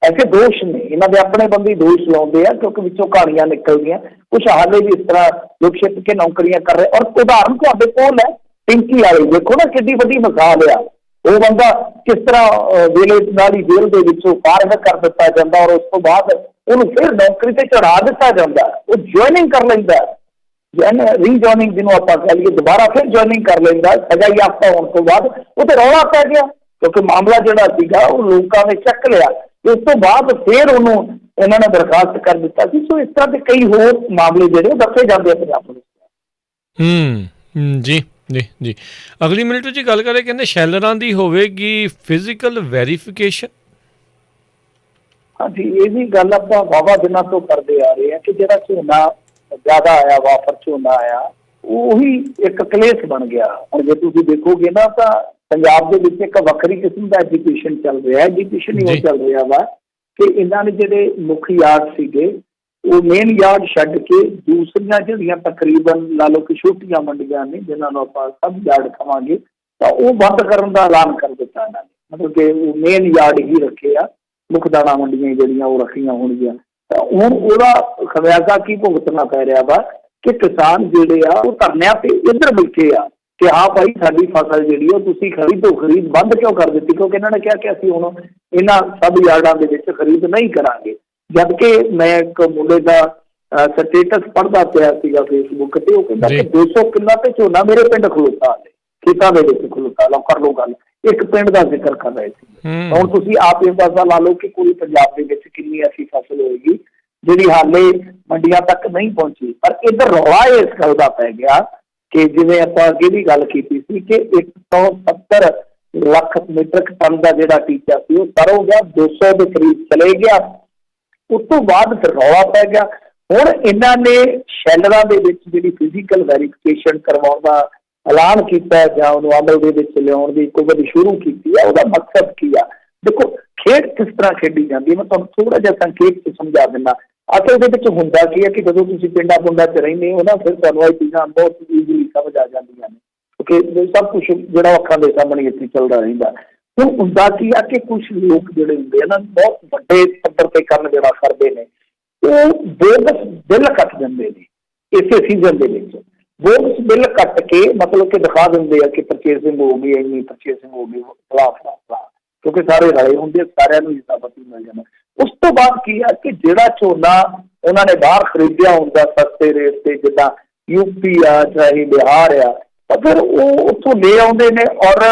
ਐਸੇ ਦੋਸ਼ ਨੇ, ਇਹਨਾਂ ਦੇ ਆਪਣੇ ਬੰਦੇ ਦੋਸ਼ ਲਾਉਂਦੇ ਆ ਕਿਉਂਕਿ ਵਿੱਚੋਂ ਕਹਾਣੀਆਂ ਨਿਕਲਦੀਆਂ। ਕੁਛ ਹਾਲੇ ਵੀ ਇਸ ਤਰ੍ਹਾਂ ਲੁਕ ਛਿਪ ਕੇ ਨੌਕਰੀਆਂ ਕਰ ਰਹੇ। ਔਰ ਉਦਾਹਰਨ ਤੁਹਾਡੇ ਕੋਲ ਹੈ ਪਿੰਕੀ ਵਾਲੀ, ਦੇਖੋ ਨਾ ਕਿੰਨੀ ਵੱਡੀ ਮਿਸਾਲ ਆ। ਉਹ ਬੰਦਾ ਕਿਸ ਤਰ੍ਹਾਂ ਵੇਲੇ ਨਾਲ ਹੀ ਜੇਲ੍ਹ ਦੇ ਵਿੱਚੋਂ ਫਾਰਗ ਕਰ ਦਿੱਤਾ ਜਾਂਦਾ ਔਰ ਉਸ ਤੋਂ ਬਾਅਦ ਉਹਨੂੰ ਫਿਰ ਨੌਕਰੀ ਤੇ ਚੜਾ ਦਿੱਤਾ ਜਾਂਦਾ, ਉਹ ਜੁਆਇਨਿੰਗ ਕਰ ਲੈਂਦਾ, ਰੀਜੁਆਇਨਿੰਗ ਜਿਹਨੂੰ ਆਪਾਂ ਕਹਿ ਲਈਏ, ਦੁਬਾਰਾ ਫਿਰ ਜੁਆਇਨਿੰਗ ਕਰ ਲੈਂਦਾ ਸਜ਼ਾ ਯਾਫਤਾ ਹੋਣ ਤੋਂ ਬਾਅਦ। ਉਹ ਤੇ ਰੌਲਾ ਪੈ ਗਿਆ ਕਿਉਂਕਿ ਮਾਮਲਾ ਜਿਹੜਾ ਸੀਗਾ ਉਹ ਲੋਕਾਂ ਨੇ ਚੱਕ ਲਿਆ, ਉਸ ਤੋਂ ਬਾਅਦ ਫਿਰ ਉਹਨੂੰ ਇਹਨਾਂ ਨੇ ਬਰਖਾਸਤ ਕਰ ਦਿੱਤਾ ਸੀ। ਸੋ ਇਸ ਤਰ੍ਹਾਂ ਦੇ ਕਈ ਹੋਰ ਮਾਮਲੇ ਜਿਹੜੇ ਉਹ ਦੱਸੇ ਜਾਂਦੇ ਆ ਪੰਜਾਬ ਪੁਲਿਸ। ਜੀ ਜੀ ਜੀ। ਅਗਲੀ ਮਿੰਟ ਵਿੱਚ ਗੱਲ ਕਰੇ, ਕਹਿੰਦੇ ਸ਼ੈਲਰਾਂ ਦੀ ਹੋਵੇਗੀ ਫਿਜ਼ੀਕਲ ਵੈਰੀਫਿਕੇਸ਼ਨ। ਹਾਂਜੀ, ਇਹ ਵੀ ਗੱਲ ਆਪਾਂ ਵਾਹਵਾ ਦਿਨਾਂ ਤੋਂ ਕਰਦੇ ਆ ਰਹੇ ਹਾਂ ਕਿ ਜਿਹੜਾ ਝੋਨਾ ਜ਼ਿਆਦਾ ਆਇਆ, ਵਾਫਰ ਝੋਨਾ ਆਇਆ, ਉਹੀ ਇੱਕ ਕਲੇਸ਼ ਬਣ ਗਿਆ। ਹੁਣ ਜੇ ਤੁਸੀਂ ਦੇਖੋਗੇ ਨਾ ਤਾਂ ਪੰਜਾਬ ਦੇ ਵਿੱਚ ਇੱਕ ਵੱਖਰੀ ਕਿਸਮ ਦਾ ਐਜੂਕੇਸ਼ਨ ਚੱਲ ਰਿਹਾ। ਐਜੂਕੇਸ਼ਨ ਹੀ ਉਹ ਚੱਲ ਰਿਹਾ ਵਾ ਕਿ ਇਹਨਾਂ ਨੇ ਜਿਹੜੇ ਮੁੱਖ ਯਾਰਡ ਸੀਗੇ ਉਹ ਮੇਨ ਯਾਰਡ ਛੱਡ ਕੇ ਦੂਸਰੀਆਂ ਜਿਹੜੀਆਂ ਤਕਰੀਬਨ ਲਾ ਲਓ ਕਿ ਛੋਟੀਆਂ ਮੰਡੀਆਂ ਨੇ ਜਿਨ੍ਹਾਂ ਨੂੰ ਆਪਾਂ ਸਭ ਯਾਰਡ ਕਹਾਂਗੇ, ਤਾਂ ਉਹ ਬੰਦ ਕਰਨ ਦਾ ਐਲਾਨ ਕਰ ਦਿੱਤਾ ਇਹਨਾਂ ਨੇ। ਮਤਲਬ ਕਿ ਉਹ ਮੇਨ ਯਾਰਡ ਹੀ ਰੱਖੇ ਆ, ਮੁੱਖ ਦਾਣਾ ਮੰਡੀਆਂ ਜਿਹੜੀਆਂ ਉਹ ਰੱਖੀਆਂ ਹੋਣਗੀਆਂ। ਤਾਂ ਹੁਣ ਉਹਦਾ ਖਮਿਆਜ਼ਾ ਕੀ ਭੁਗਤਣਾ ਪੈ ਰਿਹਾ ਵਾ ਕਿ ਕਿਸਾਨ ਜਿਹੜੇ ਆ ਉਹ ਧਰਨਿਆਂ ਤੇ ਇੱਧਰ ਬੈਠੇ ਆ ਕਿ ਹਾਂ ਭਾਈ ਸਾਡੀ ਫਸਲ ਜਿਹੜੀ ਉਹ ਤੁਸੀਂ ਖਰੀਦ ਬੰਦ ਕਿਉਂ ਕਰ ਦਿੱਤੀ, ਕਿਉਂਕਿ ਇਹਨਾਂ ਨੇ ਕਿਹਾ ਕਿ ਅਸੀਂ ਹੁਣ ਇਹਨਾਂ ਸਭ ਯਾਰਡਾਂ ਦੇ ਵਿੱਚ ਖਰੀਦ ਨਹੀਂ ਕਰਾਂਗੇ। ਜਦ ਕਿ ਮੈਂ ਇੱਕ ਮੁੰਡੇ ਦਾ ਸਟੇਟਸ ਪੜ੍ਹਦਾ ਪਿਆ ਸੀਗਾ ਫੇਸਬੁੱਕ ਤੇ, ਉਹ ਕਹਿੰਦਾ ਕਿ 200 ਕਿੱਲਾ ਤੇ ਝੋਨਾ ਮੇਰੇ ਪਿੰਡ ਖਲੋਤਾ ਨੇ, ਖੇਤਾਂ ਦੇ ਵਿੱਚ ਖਲੋਤਾ। ਲਓ ਕਰ ਲਓ ਗੱਲ, ਇੱਕ ਪਿੰਡ ਦਾ ਜ਼ਿਕਰ ਕਰ ਰਹੇ ਸੀ। ਹੁਣ ਤੁਸੀਂ ਆਪ ਇਹ ਅੰਦਾਜ਼ਾ ਲਾ ਲਓ ਕਿ ਪੂਰੀ ਪੰਜਾਬ ਦੇ ਵਿੱਚ ਕਿੰਨੀ ਐਸੀ ਫਸਲ ਹੋਏਗੀ ਜਿਹੜੀ ਹਾਲੇ ਮੰਡੀਆਂ ਤੱਕ ਨਹੀਂ ਪਹੁੰਚੀ। ਪਰ ਇੱਧਰ ਰੌਲਾ ਇਸ ਗੱਲ ਦਾ ਪੈ ਗਿਆ ਕਿ ਜਿਵੇਂ ਆਪਾਂ ਅੱਗੇ ਵੀ ਗੱਲ ਕੀਤੀ ਸੀ ਕਿ 170 ਲੱਖ ਮੀਟ੍ਰਿਕ ਟਨ ਦਾ ਜਿਹੜਾ ਟੀਚਾ ਸੀ ਉਹ ਸਰ ਹੋ ਗਿਆ, 200 ਦੇ ਕਰੀਬ ਚਲੇ ਗਿਆ। ਉਸ ਤੋਂ ਬਾਅਦ ਫਿਰ ਰੌਲਾ ਪੈ ਗਿਆ। ਹੁਣ ਇਹਨਾਂ ਨੇ ਸ਼ੈਲਰਾਂ ਦੇ ਵਿੱਚ ਜਿਹੜੀ ਫਿਜ਼ੀਕਲ ਵੈਰੀਫਿਕੇਸ਼ਨ ਕਰਵਾਉਣ ਦਾ ਐਲਾਨ ਕੀਤਾ ਜਾਂ ਉਹਨੂੰ ਅਮਲ ਦੇ ਵਿੱਚ ਲਿਆਉਣ ਦੀ ਕੁਵਤ ਸ਼ੁਰੂ ਕੀਤੀ ਹੈ। ਉਹਦਾ ਮਕਸਦ ਕੀ ਆ? ਦੇਖੋ, ਖੇਡ ਕਿਸ ਤਰ੍ਹਾਂ ਖੇਡੀ ਜਾਂਦੀ ਹੈ, ਮੈਂ ਤੁਹਾਨੂੰ ਥੋੜ੍ਹਾ ਜਿਹਾ ਸੰਖੇਪ 'ਚ ਸਮਝਾ ਦਿੰਦਾ। ਅਸਲ ਦੇ ਵਿੱਚ ਹੁੰਦਾ ਕੀ ਹੈ ਕਿ ਜਦੋਂ ਤੁਸੀਂ ਪਿੰਡਾਂ ਪੁੰਡਾਂ 'ਚ ਰਹਿੰਦੇ ਹੋ ਨਾ, ਫਿਰ ਤੁਹਾਨੂੰ ਇਹ ਚੀਜ਼ਾਂ ਬਹੁਤ ਈਜ਼ੀਲੀ ਸਮਝ ਆ ਜਾਂਦੀਆਂ ਨੇ ਕਿਉਂਕਿ ਸਭ ਕੁਛ ਜਿਹੜਾ ਅੱਖਾਂ ਦੇ ਸਾਹਮਣੇ ਇੱਥੇ ਚੱਲਦਾ ਰਹਿੰਦਾ। ਹੁਣ ਹੁੰਦਾ ਕੀ ਆ ਕਿ ਕੁਛ ਲੋਕ ਜਿਹੜੇ ਹੁੰਦੇ ਆ ਨਾ, ਬਹੁਤ ਵੱਡੇ ਪੱਧਰ ਤੇ ਕੰਮ ਜਿਹੜਾ ਕਰਦੇ ਨੇ, ਉਹ ਬੋਗਸ ਬਿੱਲ ਕੱਟ ਦਿੰਦੇ ਨੇ ਇਸੇ ਸੀਜ਼ਨ ਦੇ ਵਿੱਚ। ਬੋਗਸ ਬਿੱਲ ਕੱਟ ਕੇ ਮਤਲਬ ਕਿ ਦਿਖਾ ਦਿੰਦੇ ਆ ਕਿ ਪਰਚੇਸਿੰਗ ਹੋ ਗਈ, ਇੰਨੀ ਪਰਚੇਸਿੰਗ ਹੋ ਗਈ, ਫਲਾ, ਕਿਉਂਕਿ ਸਾਰੇ ਰਲੇ ਹੁੰਦੇ, ਸਾਰਿਆਂ ਨੂੰ ਹਿੱਸਾਪਤੀ ਮਿਲ ਜਾਂਦਾ। ਉਸ ਤੋਂ ਬਾਅਦ ਕੀ ਆ ਕਿ ਜਿਹੜਾ ਝੋਨਾ ਉਹਨਾਂ ਨੇ ਬਾਹਰ ਖਰੀਦਿਆ ਹੁੰਦਾ ਸਸਤੇ ਰੇਟ ਤੇ, ਜਿੱਦਾਂ ਯੂਪੀ ਆ ਚਾਹੇ ਬਿਹਾਰ ਆ, ਤਾਂ ਫਿਰ ਉਹ ਉੱਥੋਂ ਲੈ ਆਉਂਦੇ ਨੇ ਔਰ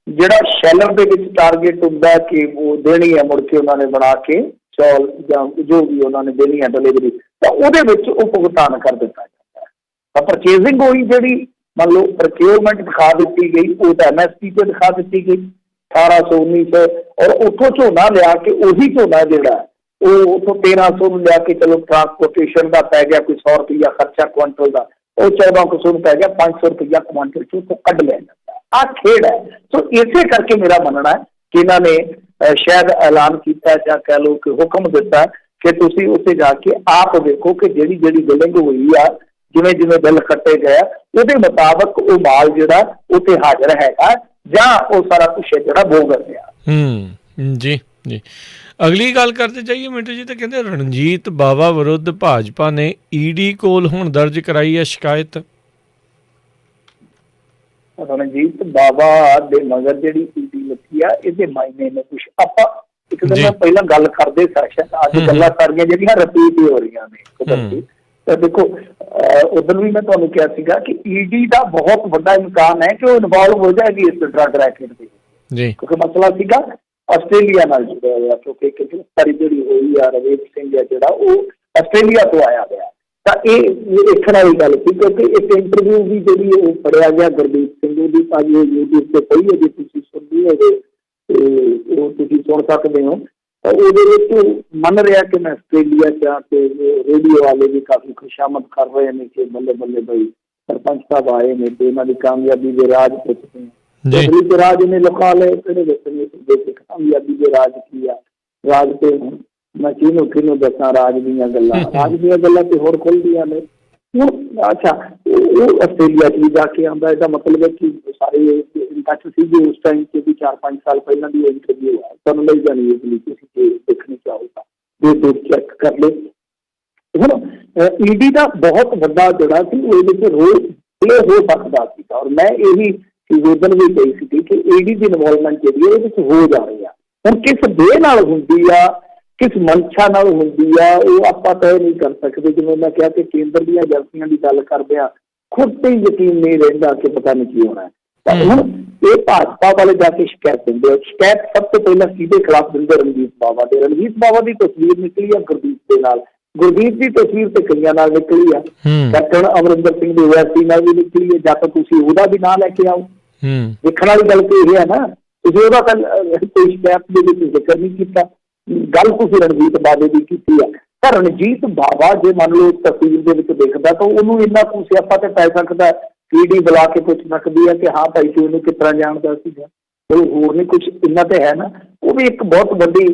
ਜਿਹੜਾ ਸ਼ੈਲਰ ਦੇ ਵਿੱਚ ਟਾਰਗੇਟ ਹੁੰਦਾ ਕਿ ਉਹ ਦੇਣੀ ਹੈ ਮੁੜ ਕੇ ਉਹਨਾਂ ਨੇ ਬਣਾ ਕੇ ਚੌਲ ਜਾਂ ਜੋ ਵੀ ਉਹਨਾਂ ਨੇ ਦੇਣੀ ਹੈ ਡਿਲੀਵਰੀ, ਤਾਂ ਉਹਦੇ ਵਿੱਚ ਉਹ ਭੁਗਤਾਨ ਕਰ ਦਿੱਤਾ ਜਾਂਦਾ ਹੈ। ਤਾਂ ਪਰਚੇਜ਼ਿੰਗ ਹੋਈ ਜਿਹੜੀ ਮੰਨ ਲਓ ਪ੍ਰਕਿਉਰਮੈਂਟ ਦਿਖਾ ਦਿੱਤੀ ਗਈ, ਉਹ ਤਾਂ MSP 'ਤੇ ਦਿਖਾ ਦਿੱਤੀ ਗਈ 1800 1900, ਔਰ ਉੱਥੋਂ ਝੋਨਾ ਲਿਆ ਕੇ ਉਹੀ ਝੋਨਾ ਜਿਹੜਾ ਉਹ ਉੱਥੋਂ 1300 ਨੂੰ ਲਿਆ ਕੇ ਚਲੋ ਟਰਾਂਸਪੋਰਟੇਸ਼ਨ ਦਾ ਪੈ ਗਿਆ ਕੋਈ 100 ਰੁਪਈਆ ਖਰਚਾ ਕੁਆਂਟਲ ਦਾ, ਉਹ 1400 ਨੂੰ ਪੈ ਗਿਆ 500 ਰੁਪਈਆ ਕੁਆਂਟਲ 'ਚ ਉੱਥੋਂ ਕੱਢ ਲਿਆ ਜਾਂਦਾ। ਆਹ ਖੇਡ ਹੈ। ਸੋ ਇਸੇ ਕਰਕੇ ਮੇਰਾ ਮੰਨਣਾ ਹੈ ਕਿ ਇਹਨਾਂ ਨੇ ਸ਼ਾਇਦ ਐਲਾਨ ਕੀਤਾ ਜਾਂ ਕਹਿ ਲਓ ਕਿ ਹੁਕਮ ਦਿੱਤਾ ਕਿ ਤੁਸੀਂ ਉੱਥੇ ਜਾ ਕੇ ਆਪ ਦੇਖੋ ਕਿ ਜਿਹੜੀ ਬਿਲਿੰਗ ਹੋਈ ਆ, ਜਿਵੇਂ ਜਿਵੇਂ ਬਿੱਲ ਕੱਟੇ ਗਏ ਉਹਦੇ ਮੁਤਾਬਕ ਉਹ ਮਾਲ ਜਿਹੜਾ ਉੱਥੇ ਹਾਜ਼ਰ ਹੈਗਾ ਜਾਂ ਉਹ ਸਾਰਾ ਕੁਛ ਜਿਹੜਾ ਬੋਗਸ ਆ। ਜੀ ਜੀ। ਅਗਲੀ ਗੱਲ ਕਰਦੇ ਜਾਈਏ ਮਿੰਟੂ ਜੀ, ਤਾਂ ਕਹਿੰਦੇ ਰਣਜੀਤ ਬਾਵਾ ਵਿਰੁੱਧ ਭਾਜਪਾ ਨੇ ED ਕੋਲ ਹੁਣ ਦਰਜ ਕਰਾਈ ਹੈ ਸ਼ਿਕਾਇਤ। ਰਣਜੀਤ ਬਾਵਾ ਦੇ ਮਗਰ ਜਿਹੜੀ ED ਲੱਗੀ ਆ, ਇਹਦੇ ਮਾਇਨੇ ਨੇ ਕੁਛ ਆਪਾਂ ਇੱਕ ਦਿਨ ਪਹਿਲਾਂ ਗੱਲ ਕਰਦੇ ਸੈਸ਼ਨ, ਅੱਜ ਗੱਲਾਂ ਸਾਰੀਆਂ ਜਿਹੜੀਆਂ ਰਿਪੀਟ ਹੀ ਹੋ ਰਹੀਆਂ ਨੇ। ਤਾਂ ਦੇਖੋ, ਉਦੋਂ ਵੀ ਮੈਂ ਤੁਹਾਨੂੰ ਕਿਹਾ ਸੀਗਾ ਕਿ ED ਦਾ ਬਹੁਤ ਵੱਡਾ ਇਮਕਾਨ ਹੈ ਕਿ ਉਹ ਇਨਵੋਲਵ ਹੋ ਜਾਏਗੀ ਇਸ ਡਰੱਗ ਰੈਕੇਟ ਦੇ ਵਿੱਚ, ਕਿਉਂਕਿ ਮਸਲਾ ਸੀਗਾ ਆਸਟ੍ਰੇਲੀਆ ਨਾਲ ਜੁੜਿਆ ਹੋਇਆ, ਕਿਉਂਕਿ ਇੱਕ ਗ੍ਰਿਫਤਾਰੀ ਜਿਹੜੀ ਹੋਈ ਆ ਰਵੇਸ਼ ਸਿੰਘ ਹੈ ਜਿਹੜਾ ਉਹ ਆਸਟ੍ਰੇਲੀਆ ਤੋਂ ਆਇਆ ਹੋਇਆ। ਤਾਂ ਇਹ ਦੇਖਣ ਵਾਲੀ ਗੱਲ ਸੀ ਕਿਉਂਕਿ ਇੱਕ ਇੰਟਰਵਿਊ ਵੀ ਜਿਹੜੀ ਉਹ ਪੜਿਆ ਗਿਆ ਗੁਰਦੀਪ ਸਿੰਘ ਉਹਦੀ, ਭਾਜੀ YouTube ਤੇ ਪਈ ਹੈ, ਜੇ ਤੁਸੀਂ ਸੁਣਨੀ ਹੋਵੇ ਤੇ ਉਹ ਤੁਸੀਂ ਸੁਣ ਸਕਦੇ ਹੋ। ਤਾਂ ਉਹਦੇ ਵਿੱਚ ਮੰਨ ਰਿਹਾ ਕਿ ਮੈਂ ਆਸਟ੍ਰੇਲੀਆ 'ਚ ਆ ਤੇ ਰੇਡੀਓ ਵਾਲੇ ਵੀ ਕਾਫੀ ਖੁਸ਼ਾਮਦ ਕਰ ਰਹੇ ਨੇ ਕਿ ਬੱਲੇ ਬੱਲੇ ਬਈ ਸਰਪੰਚ ਸਾਹਿਬ ਆਏ ਨੇ ਤੇ ਇਹਨਾਂ ਦੀ ਕਾਮਯਾਬੀ ਦੇ ਰਾਜ ਪੁੱਛਦੇ ਨੇ। ਰਾਜ ਨੇ ਲਿਖਾ ਲਏ ਇਹਦੇ ਵਿੱਚ ਕਾਮਯਾਬੀ ਦੇ ਰਾਜ ਕੀ ਆ, ਰਾਜ ਤੇ ਮੈਂ ਕਿਹਨੂੰ ਦੱਸਾਂ ਰਾਜ ਦੀਆਂ ਗੱਲਾਂ। ਰਾਜ ਦੀਆਂ ਗੱਲਾਂ ਤੇ ਹੋਰ ਖੁੱਲ੍ਹਦੀਆਂ ਨੇ। ਹੁਣ ਅੱਛਾ, ਉਹ ਆਸਟ੍ਰੇਲੀਆ 'ਚ ਵੀ ਜਾ ਕੇ ਆਉਂਦਾ, ਇਹਦਾ ਮਤਲਬ ਹੈ ਕਿ ਸਾਰੇ ਟੱਚ ਸੀਗੇ ਉਸ ਟਾਈਮ 'ਚ ਵੀ 4-5 ਸਾਲ ਪਹਿਲਾਂ ਦੀ ਇੰਟਰਵਿਊ ਹੈ, ਤੁਹਾਨੂੰ ਮਿਲ ਜਾਣੀ ਇਸ ਲਈ, ਤੁਸੀਂ ਜੇ ਦੇਖਣੀ ਚਾਹੋ ਤਾਂ ਦੇ ਚੈੱਕ ਕਰ ਲਓ। ਹੁਣ ਈਡੀ ਦਾ ਬਹੁਤ ਵੱਡਾ ਜਿਹੜਾ ਸੀ ਉਹਦੇ 'ਚ ਰੋਲ ਪਲੇ ਹੋ ਸਕਦਾ ਸੀਗਾ, ਔਰ ਮੈਂ ਇਹ ਵੀ ਉਦਣ ਵੀ ਕਹੀ ਸੀਗੀ ਕਿ ਈਡੀ ਦੀ ਇਨਵੋਲਵਮੈਂਟ ਜਿਹੜੀ ਉਹਦੇ 'ਚ ਹੋ ਜਾ ਰਹੀ ਆ। ਹੁਣ ਕਿਸ ਦੇ ਨਾਲ ਹੁੰਦੀ ਆ, ਕਿਸ ਮਨਸ਼ਾ ਨਾਲ ਹੁੰਦੀ ਆ, ਉਹ ਆਪਾਂ ਤੈਅ ਨਹੀਂ ਕਰ ਸਕਦੇ। ਜਿਵੇਂ ਮੈਂ ਕਿਹਾ ਕਿ ਕੇਂਦਰ ਦੀਆਂ ਏਜੰਸੀਆਂ ਦੀ ਗੱਲ ਕਰਦੇ ਆ, ਖੁਦ ਤੇ ਯਕੀਨ ਨਹੀਂ ਰਹਿੰਦਾ ਕਿ ਪਤਾ ਨਹੀਂ ਕੀ ਹੋਣਾ। ਤਾਂ ਹੁਣ ਇਹ ਭਾਜਪਾ ਵਾਲੇ ਜਾ ਕੇ ਸ਼ਿਕਾਇਤ ਦਿੰਦੇ ਆ। ਸ਼ਿਕਾਇਤ ਸਭ ਤੋਂ ਪਹਿਲਾਂ ਕਿਹਦੇ ਖਿਲਾਫ ਦਿੰਦੇ? ਰਣਜੀਤ ਬਾਵਾ ਦੇ। ਰਣਜੀਤ ਬਾਵਾ ਦੀ ਤਸਵੀਰ ਨਿਕਲੀ ਆ ਗੁਰਦੀਪ ਦੇ ਨਾਲ, ਗੁਰਦੀਪ ਦੀ ਤਸਵੀਰ ਤੇ ਕਈਆਂ ਨਾਲ ਨਿਕਲੀ ਆ, ਕੈਪਟਨ ਅਮਰਿੰਦਰ ਸਿੰਘ ਦੀ ਓਐਸਸੀ ਨਾਲ ਵੀ ਨਿਕਲੀ ਹੈ। ਜਾਂ ਤਾਂ ਤੁਸੀਂ ਉਹਦਾ ਵੀ ਨਾਂ ਲੈ ਕੇ ਆਓ। ਦੇਖਣ ਵਾਲੀ ਗੱਲ ਤੇ ਇਹ ਹੈ ਨਾ, ਤੁਸੀਂ ਉਹਦਾ ਕੋਈ ਸ਼ਿਕਾਇਤ ਦੇ ਵਿੱਚ ਜ਼ਿਕਰ ਨਹੀਂ ਕੀਤਾ, ਗੱਲ ਤੁਸੀਂ ਰਣਜੀਤ ਬਾਵੇ ਦੀ ਕੀਤੀ ਹੈ। ਤਾਂ ਰਣਜੀਤ ਬਾਵਾ ਜੇ ਮੰਨ ਲਓ ਤਸਵੀਰ ਦੇ ਵਿੱਚ ਦੇਖਦਾ ਤਾਂ ਉਹਨੂੰ ਇੰਨਾ ਕੁ ਸਿਆਪਾ ਤੇ ਪੈ ਸਕਦਾ, ਈਡੀ ਬੁਲਾ ਕੇ ਪੁੱਛ ਸਕਦੀ ਹੈ ਕਿ ਹਾਂ ਭਾਈ ਤੂੰ ਇਹਨੂੰ ਕਿਸ ਤਰ੍ਹਾਂ ਜਾਣਦਾ ਸੀਗਾ, ਕੋਈ ਹੋਰ ਨਹੀਂ ਕੁਛ ਇੰਨਾ ਤੇ ਹੈ ਨਾ। ਉਹ ਵੀ ਇੱਕ ਬਹੁਤ ਵੱਡੀ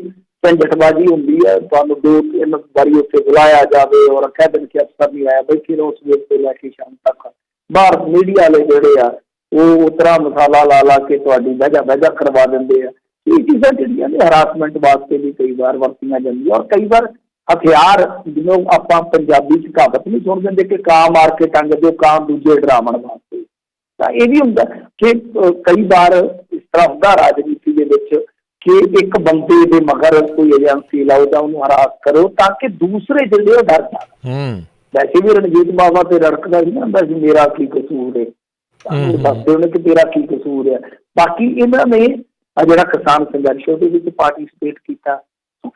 ਝੰਜਟਬਾਜ਼ੀ ਹੁੰਦੀ ਹੈ, ਤੁਹਾਨੂੰ 2-3 ਵਾਰੀ ਉੱਥੇ ਬੁਲਾਇਆ ਜਾਵੇ ਔਰ ਕਹਿ ਦੇਣ ਕਿ ਅਫਸਰ ਨਹੀਂ ਆਇਆ, ਬੈਠੀ ਰਹੋ ਸਵੇਰ ਤੋਂ ਲੈ ਕੇ ਸ਼ਾਮ ਤੱਕ। ਬਾਹਰ ਮੀਡੀਆ ਵਾਲੇ ਜਿਹੜੇ ਆ ਉਹ ਉਤਰਾ ਮਸਾਲਾ ਲਾ ਕੇ ਤੁਹਾਡੀ ਬਹਿਜਾ ਕਰਵਾ ਦਿੰਦੇ ਆ। ਇਹ ਚੀਜ਼ਾਂ ਜਿਹੜੀਆਂ ਨੇ ਹਰਾਸਮੈਂਟ ਵਾਸਤੇ ਵੀ ਕਈ ਵਾਰ ਵਰਤੀਆਂ ਜਾਂਦੀਆਂ, ਔਰ ਕਈ ਵਾਰ ਹਥਿਆਰ, ਜਿਵੇਂ ਆਪਾਂ ਪੰਜਾਬੀ 'ਚ ਕਹਾਵਤ ਨਹੀਂ ਸੁਣ ਦਿੰਦੇ ਕਿ ਕਾਂ ਮਾਰ ਕੇ ਟੰਗ ਦਿਓ, ਕਾਂ ਦੂਜੇ ਡਰਾਵਣ ਵਾਸਤੇ। ਤਾਂ ਇਹ ਵੀ ਹੁੰਦਾ ਕਿ ਕਈ ਵਾਰ ਇਸ ਤਰ੍ਹਾਂ ਹੁੰਦਾ ਰਾਜਨੀਤੀ ਦੇ ਵਿੱਚ ਕਿ ਇੱਕ ਬੰਦੇ ਦੇ ਮਗਰ ਕੋਈ ਏਜੰਸੀ ਲਾਓ ਜਾਂ ਉਹਨੂੰ ਹਰਾਸ ਕਰੋ ਤਾਂ ਕਿ ਦੂਸਰੇ ਜਿਹੜੇ ਉਹ ਡਰ ਜਾਣ। ਵੈਸੇ ਵੀ ਰਣਜੀਤ ਬਾਵਾ ਤੇ ਰੜਕਦਾ ਸੀ ਨਾ ਹੁੰਦਾ ਸੀ ਮੇਰਾ ਕੀ ਕਸੂਰ ਹੈ, ਦੱਸਦੇ ਉਹਨੇ ਕਿ ਤੇਰਾ ਕੀ ਕਸੂਰ ਹੈ। ਬਾਕੀ ਇਹਨਾਂ ਨੇ ਜਿਹੜਾ ਕਿਸਾਨ ਸੰਘਰਸ਼ ਉਹਦੇ ਵਿੱਚ ਪਾਰਟੀਸਪੇਟ ਕੀਤਾ।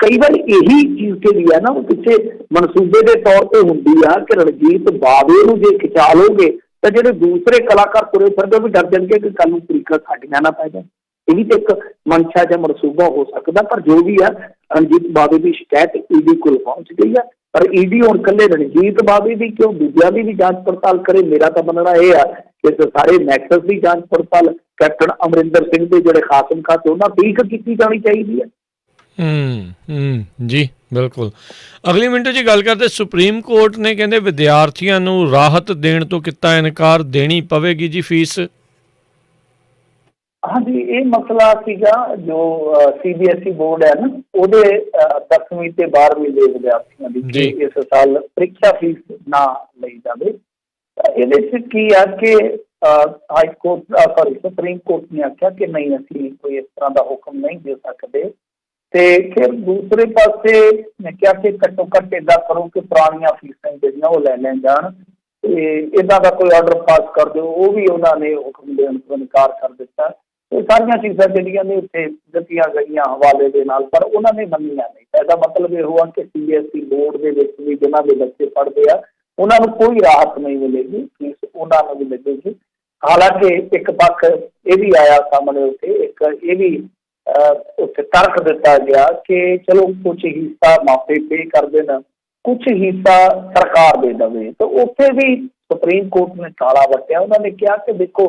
ਕਈ ਵਾਰ ਇਹੀ ਚੀਜ਼ ਜਿਹੜੀ ਹੈ ਨਾ ਉਹ ਪਿੱਛੇ ਮਨਸੂਬੇ ਦੇ ਤੌਰ ਤੇ ਹੁੰਦੀ ਆ ਕਿ ਰਣਜੀਤ ਬਾਵੇ ਨੂੰ ਜੇ ਖਿਚਾ ਲਓਗੇ ਤਾਂ ਜਿਹੜੇ ਦੂਸਰੇ ਕਲਾਕਾਰ ਤੁਰੇ ਫਿਰਦੇ ਵੀ ਡਰ ਜਾਣਗੇ ਕਿ ਕੱਲ ਨੂੰ ਤਰੀਕਾ ਸਾਡੀਆਂ ਨਾ ਪੈ ਜਾਏ। ਇਹ ਵੀ ਤਾਂ ਇੱਕ ਮਨਸ਼ਾ ਜਾਂ ਮਨਸੂਬਾ ਹੋ ਸਕਦਾ। ਪਰ ਜੋ ਵੀ ਆ, ਰਣਜੀਤ ਬਾਵੇ ਦੀ ਸ਼ਿਕਾਇਤ ਈਡੀ ਕੋਲ ਪਹੁੰਚ ਗਈ ਆ, ਪਰ ਈਡੀ ਹੁਣ ਇਕੱਲੇ ਰਣਜੀਤ ਬਾਵੇ ਦੀ ਕਿਉਂ, ਦੂਜਿਆਂ ਦੀ ਵੀ ਜਾਂਚ ਪੜਤਾਲ ਕਰੇ। ਮੇਰਾ ਤਾਂ ਮੰਨਣਾ ਇਹ ਆ ਕਿ ਸਾਰੇ ਨੈਕਸਸ ਦੀ ਜਾਂਚ ਪੜਤਾਲ ਕੈਪਟਨ ਅਮਰਿੰਦਰ ਸਿੰਘ ਦੇ ਜਿਹੜੇ ਖਾਤਮ ਖਾਤੇ ਉਹਨਾਂ ਠੀਕ ਕੀਤੀ ਜਾਣੀ ਚਾਹੀਦੀ ਹੈ। ਜੀ ਬਿਲਕੁਲ। ਅਗਲੀ ਮਿੰਟ 'ਚ ਗੱਲ ਕਰਦੇ, ਸੁਪਰੀਮ ਕੋਰਟ ਨੇ ਕਹਿੰਦੇ ਵਿਦਿਆਰਥੀਆਂ ਨੂੰ ਰਾਹਤ ਦੇਣ ਤੋਂ ਕੀਤਾ ਇਨਕਾਰ, ਦੇਣੀ ਪਵੇਗੀ ਜੀ ਫੀਸ। ਹਾਂਜੀ, ਇਹ ਮਸਲਾ ਸੀਗਾ ਜੋ CBSE ਬੋਰਡ ਹੈ ਨਾ, ਉਹਦੇ 10ਵੀਂ ਤੇ 12ਵੀਂ ਦੇ ਵਿਦਿਆਰਥੀਆਂ ਦੀ ਇਸ ਸਾਲ ਪ੍ਰੀਖਿਆ ਫੀਸ ਨਾ ਲਈ ਜਾਵੇ। ਇਹਦੇ 'ਚ ਕੀ ਆ ਕਿ ਹਾਈ ਕੋਰਟ ਸੁਪਰੀਮ ਕੋਰਟ ਨੇ ਆਖਿਆ ਕਿ ਨਹੀਂ, ਅਸੀਂ ਕੋਈ ਇਸ ਤਰ੍ਹਾਂ ਦਾ ਹੁਕਮ ਨਹੀਂ ਦੇ ਸਕਦੇ। ਤੇ ਫਿਰ ਦੂਸਰੇ ਪਾਸੇ ਮੈਂ ਕਿਹਾ ਕਿ ਘੱਟੋ ਘੱਟ ਏਦਾਂ ਕਰੋ ਕਿ ਪੁਰਾਣੀਆਂ ਫੀਸਾਂ ਜਿਹੜੀਆਂ ਉਹ ਲੈ ਲੈਣ ਜਾਣ, ਤੇ ਇੱਦਾਂ ਦਾ ਕੋਈ ਆਰਡਰ ਪਾਸ ਕਰ ਦਿਓ। ਉਹ ਵੀ ਉਹਨਾਂ ਨੇ ਹੁਕਮ ਦੇਣ ਤੋਂ ਇਨਕਾਰ ਕਰ ਦਿੱਤਾ। ਇਹ ਸਾਰੀਆਂ ਚੀਜ਼ਾਂ ਜਿਹੜੀਆਂ ਨੇ ਉੱਥੇ ਦਿੱਤੀਆਂ ਗਈਆਂ ਹਵਾਲੇ ਦੇ ਨਾਲ, ਪਰ ਉਹਨਾਂ ਨੇ ਮੰਨੀਆਂ ਨਹੀਂ। ਇਹਦਾ ਮਤਲਬ ਇਹ ਹੋਆ ਕਿ CBSE ਬੋਰਡ ਦੇ ਵਿੱਚ ਵੀ ਜਿਨ੍ਹਾਂ ਦੇ ਬੱਚੇ ਪੜ੍ਹਦੇ ਆ ਉਹਨਾਂ ਨੂੰ ਕੋਈ ਰਾਹਤ ਨਹੀਂ ਮਿਲੇਗੀ, ਫੀਸ ਉਹਨਾਂ ਨੂੰ ਵੀ ਲੱਗੇਗੀ। ਹਾਲਾਂਕਿ ਇੱਕ ਪੱਖ ਇਹ ਵੀ ਆਇਆ ਸਾਹਮਣੇ, ਉੱਥੇ ਇੱਕ ਇਹ ਵੀ ਉੱਥੇ ਤਰਕ ਦਿੱਤਾ ਗਿਆ ਕਿ ਚਲੋ ਕੁਛ ਹਿੱਸਾ ਮਾਪੇ ਪੇ ਕਰ ਦੇਣ, ਕੁਛ ਹਿੱਸਾ ਸਰਕਾਰ ਦੇ ਦੇਵੇ। ਤਾਂ ਉੱਥੇ ਵੀ ਸੁਪਰੀਮ ਕੋਰਟ ਨੇ ਤਾਲਾ ਵੱਟਿਆ। ਉਹਨਾਂ ਨੇ ਕਿਹਾ ਕਿ ਦੇਖੋ,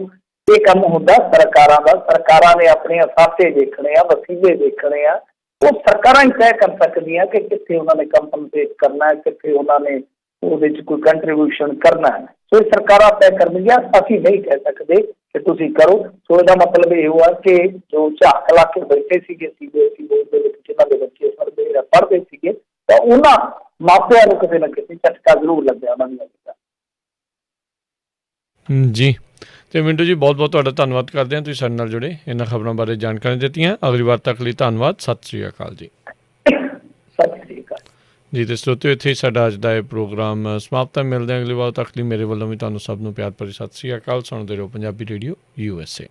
ਇਹ ਕੰਮ ਹੁੰਦਾ ਸਰਕਾਰਾਂ ਦਾ, ਸਰਕਾਰਾਂ ਨੇ ਆਪਣੇ ਅਸਾਤੇ ਦੇਖਣੇ ਆ, ਵਸੀਲੇ ਦੇਖਣੇ ਆ। ਉਹ ਸਰਕਾਰਾਂ ਹੀ ਤੈਅ ਕਰ ਸਕਦੀਆਂ ਕਿ ਕਿੱਥੇ ਉਹਨਾਂ ਨੇ ਕੰਪਨਸੇਟ ਕਰਨਾ ਹੈ, ਕਿੱਥੇ ਉਹਨਾਂ ਨੇ ਉਹਦੇ 'ਚ ਕੋਈ ਕੰਟਰੀਬਿਊਸ਼ਨ ਕਰਨਾ ਹੈ। ਸੋ ਇਹ ਸਰਕਾਰਾਂ ਤੈਅ ਕਰਨਗੀਆਂ, ਅਸੀਂ ਨਹੀਂ ਕਹਿ ਸਕਦੇ ਕਿ ਤੁਸੀਂ ਕਰੋ। ਸੋ ਇਹਦਾ ਮਤਲਬ ਇਹ ਹੋਇਆ ਕਿ ਜੋ ਝਾਕ ਲਾ ਕੇ ਬੈਠੇ ਸੀਗੇ CBSE ਬੋਰਡ ਦੇ ਵਿੱਚ, ਜਿਨ੍ਹਾਂ ਦੇ ਬੱਚੇ ਪੜ੍ਹਦੇ ਸੀਗੇ, ਤਾਂ ਉਹਨਾਂ ਮਾਪਿਆਂ ਨੂੰ ਕਿਸੇ ਨਾ ਕਿਸੇ ਝਟਕਾ ਜ਼ਰੂਰ ਲੱਗਿਆ ਉਹਨਾਂ ਦੀਆਂ ਚੀਜ਼ਾਂ। ਜੀ, ਤੇ ਮਿੰਟੂ ਜੀ ਬਹੁਤ ਬਹੁਤ ਤੁਹਾਡਾ ਧੰਨਵਾਦ ਕਰਦੇ ਹਾਂ, ਤੁਸੀਂ ਸਾਡੇ ਨਾਲ ਜੁੜੇ, ਇਹਨਾਂ ਖਬਰਾਂ ਬਾਰੇ ਜਾਣਕਾਰੀ ਦਿੱਤੀਆਂ। ਅਗਲੀ ਵਾਰ ਤੱਕ ਲਈ ਧੰਨਵਾਦ। ਸਤਿ ਸ਼੍ਰੀ ਅਕਾਲ ਜੀ। ਸਤਿ ਸ਼੍ਰੀ ਅਕਾਲ ਜੀ। ਤੇ ਸਰੋਤਿਓ, ਇੱਥੇ ਹੀ ਸਾਡਾ ਅੱਜ ਦਾ ਇਹ ਪ੍ਰੋਗਰਾਮ ਸਮਾਪਤ ਹੈ। ਮਿਲਦੇ ਹਾਂ ਅਗਲੀ ਵਾਰ ਤੱਕ ਲਈ। ਮੇਰੇ ਵੱਲੋਂ ਵੀ ਤੁਹਾਨੂੰ ਸਭ ਨੂੰ ਪਿਆਰ ਭਰੀ ਸਤਿ ਸ਼੍ਰੀ ਅਕਾਲ। ਸੁਣਦੇ ਰਹੋ ਪੰਜਾਬੀ ਰੇਡੀਓ USA।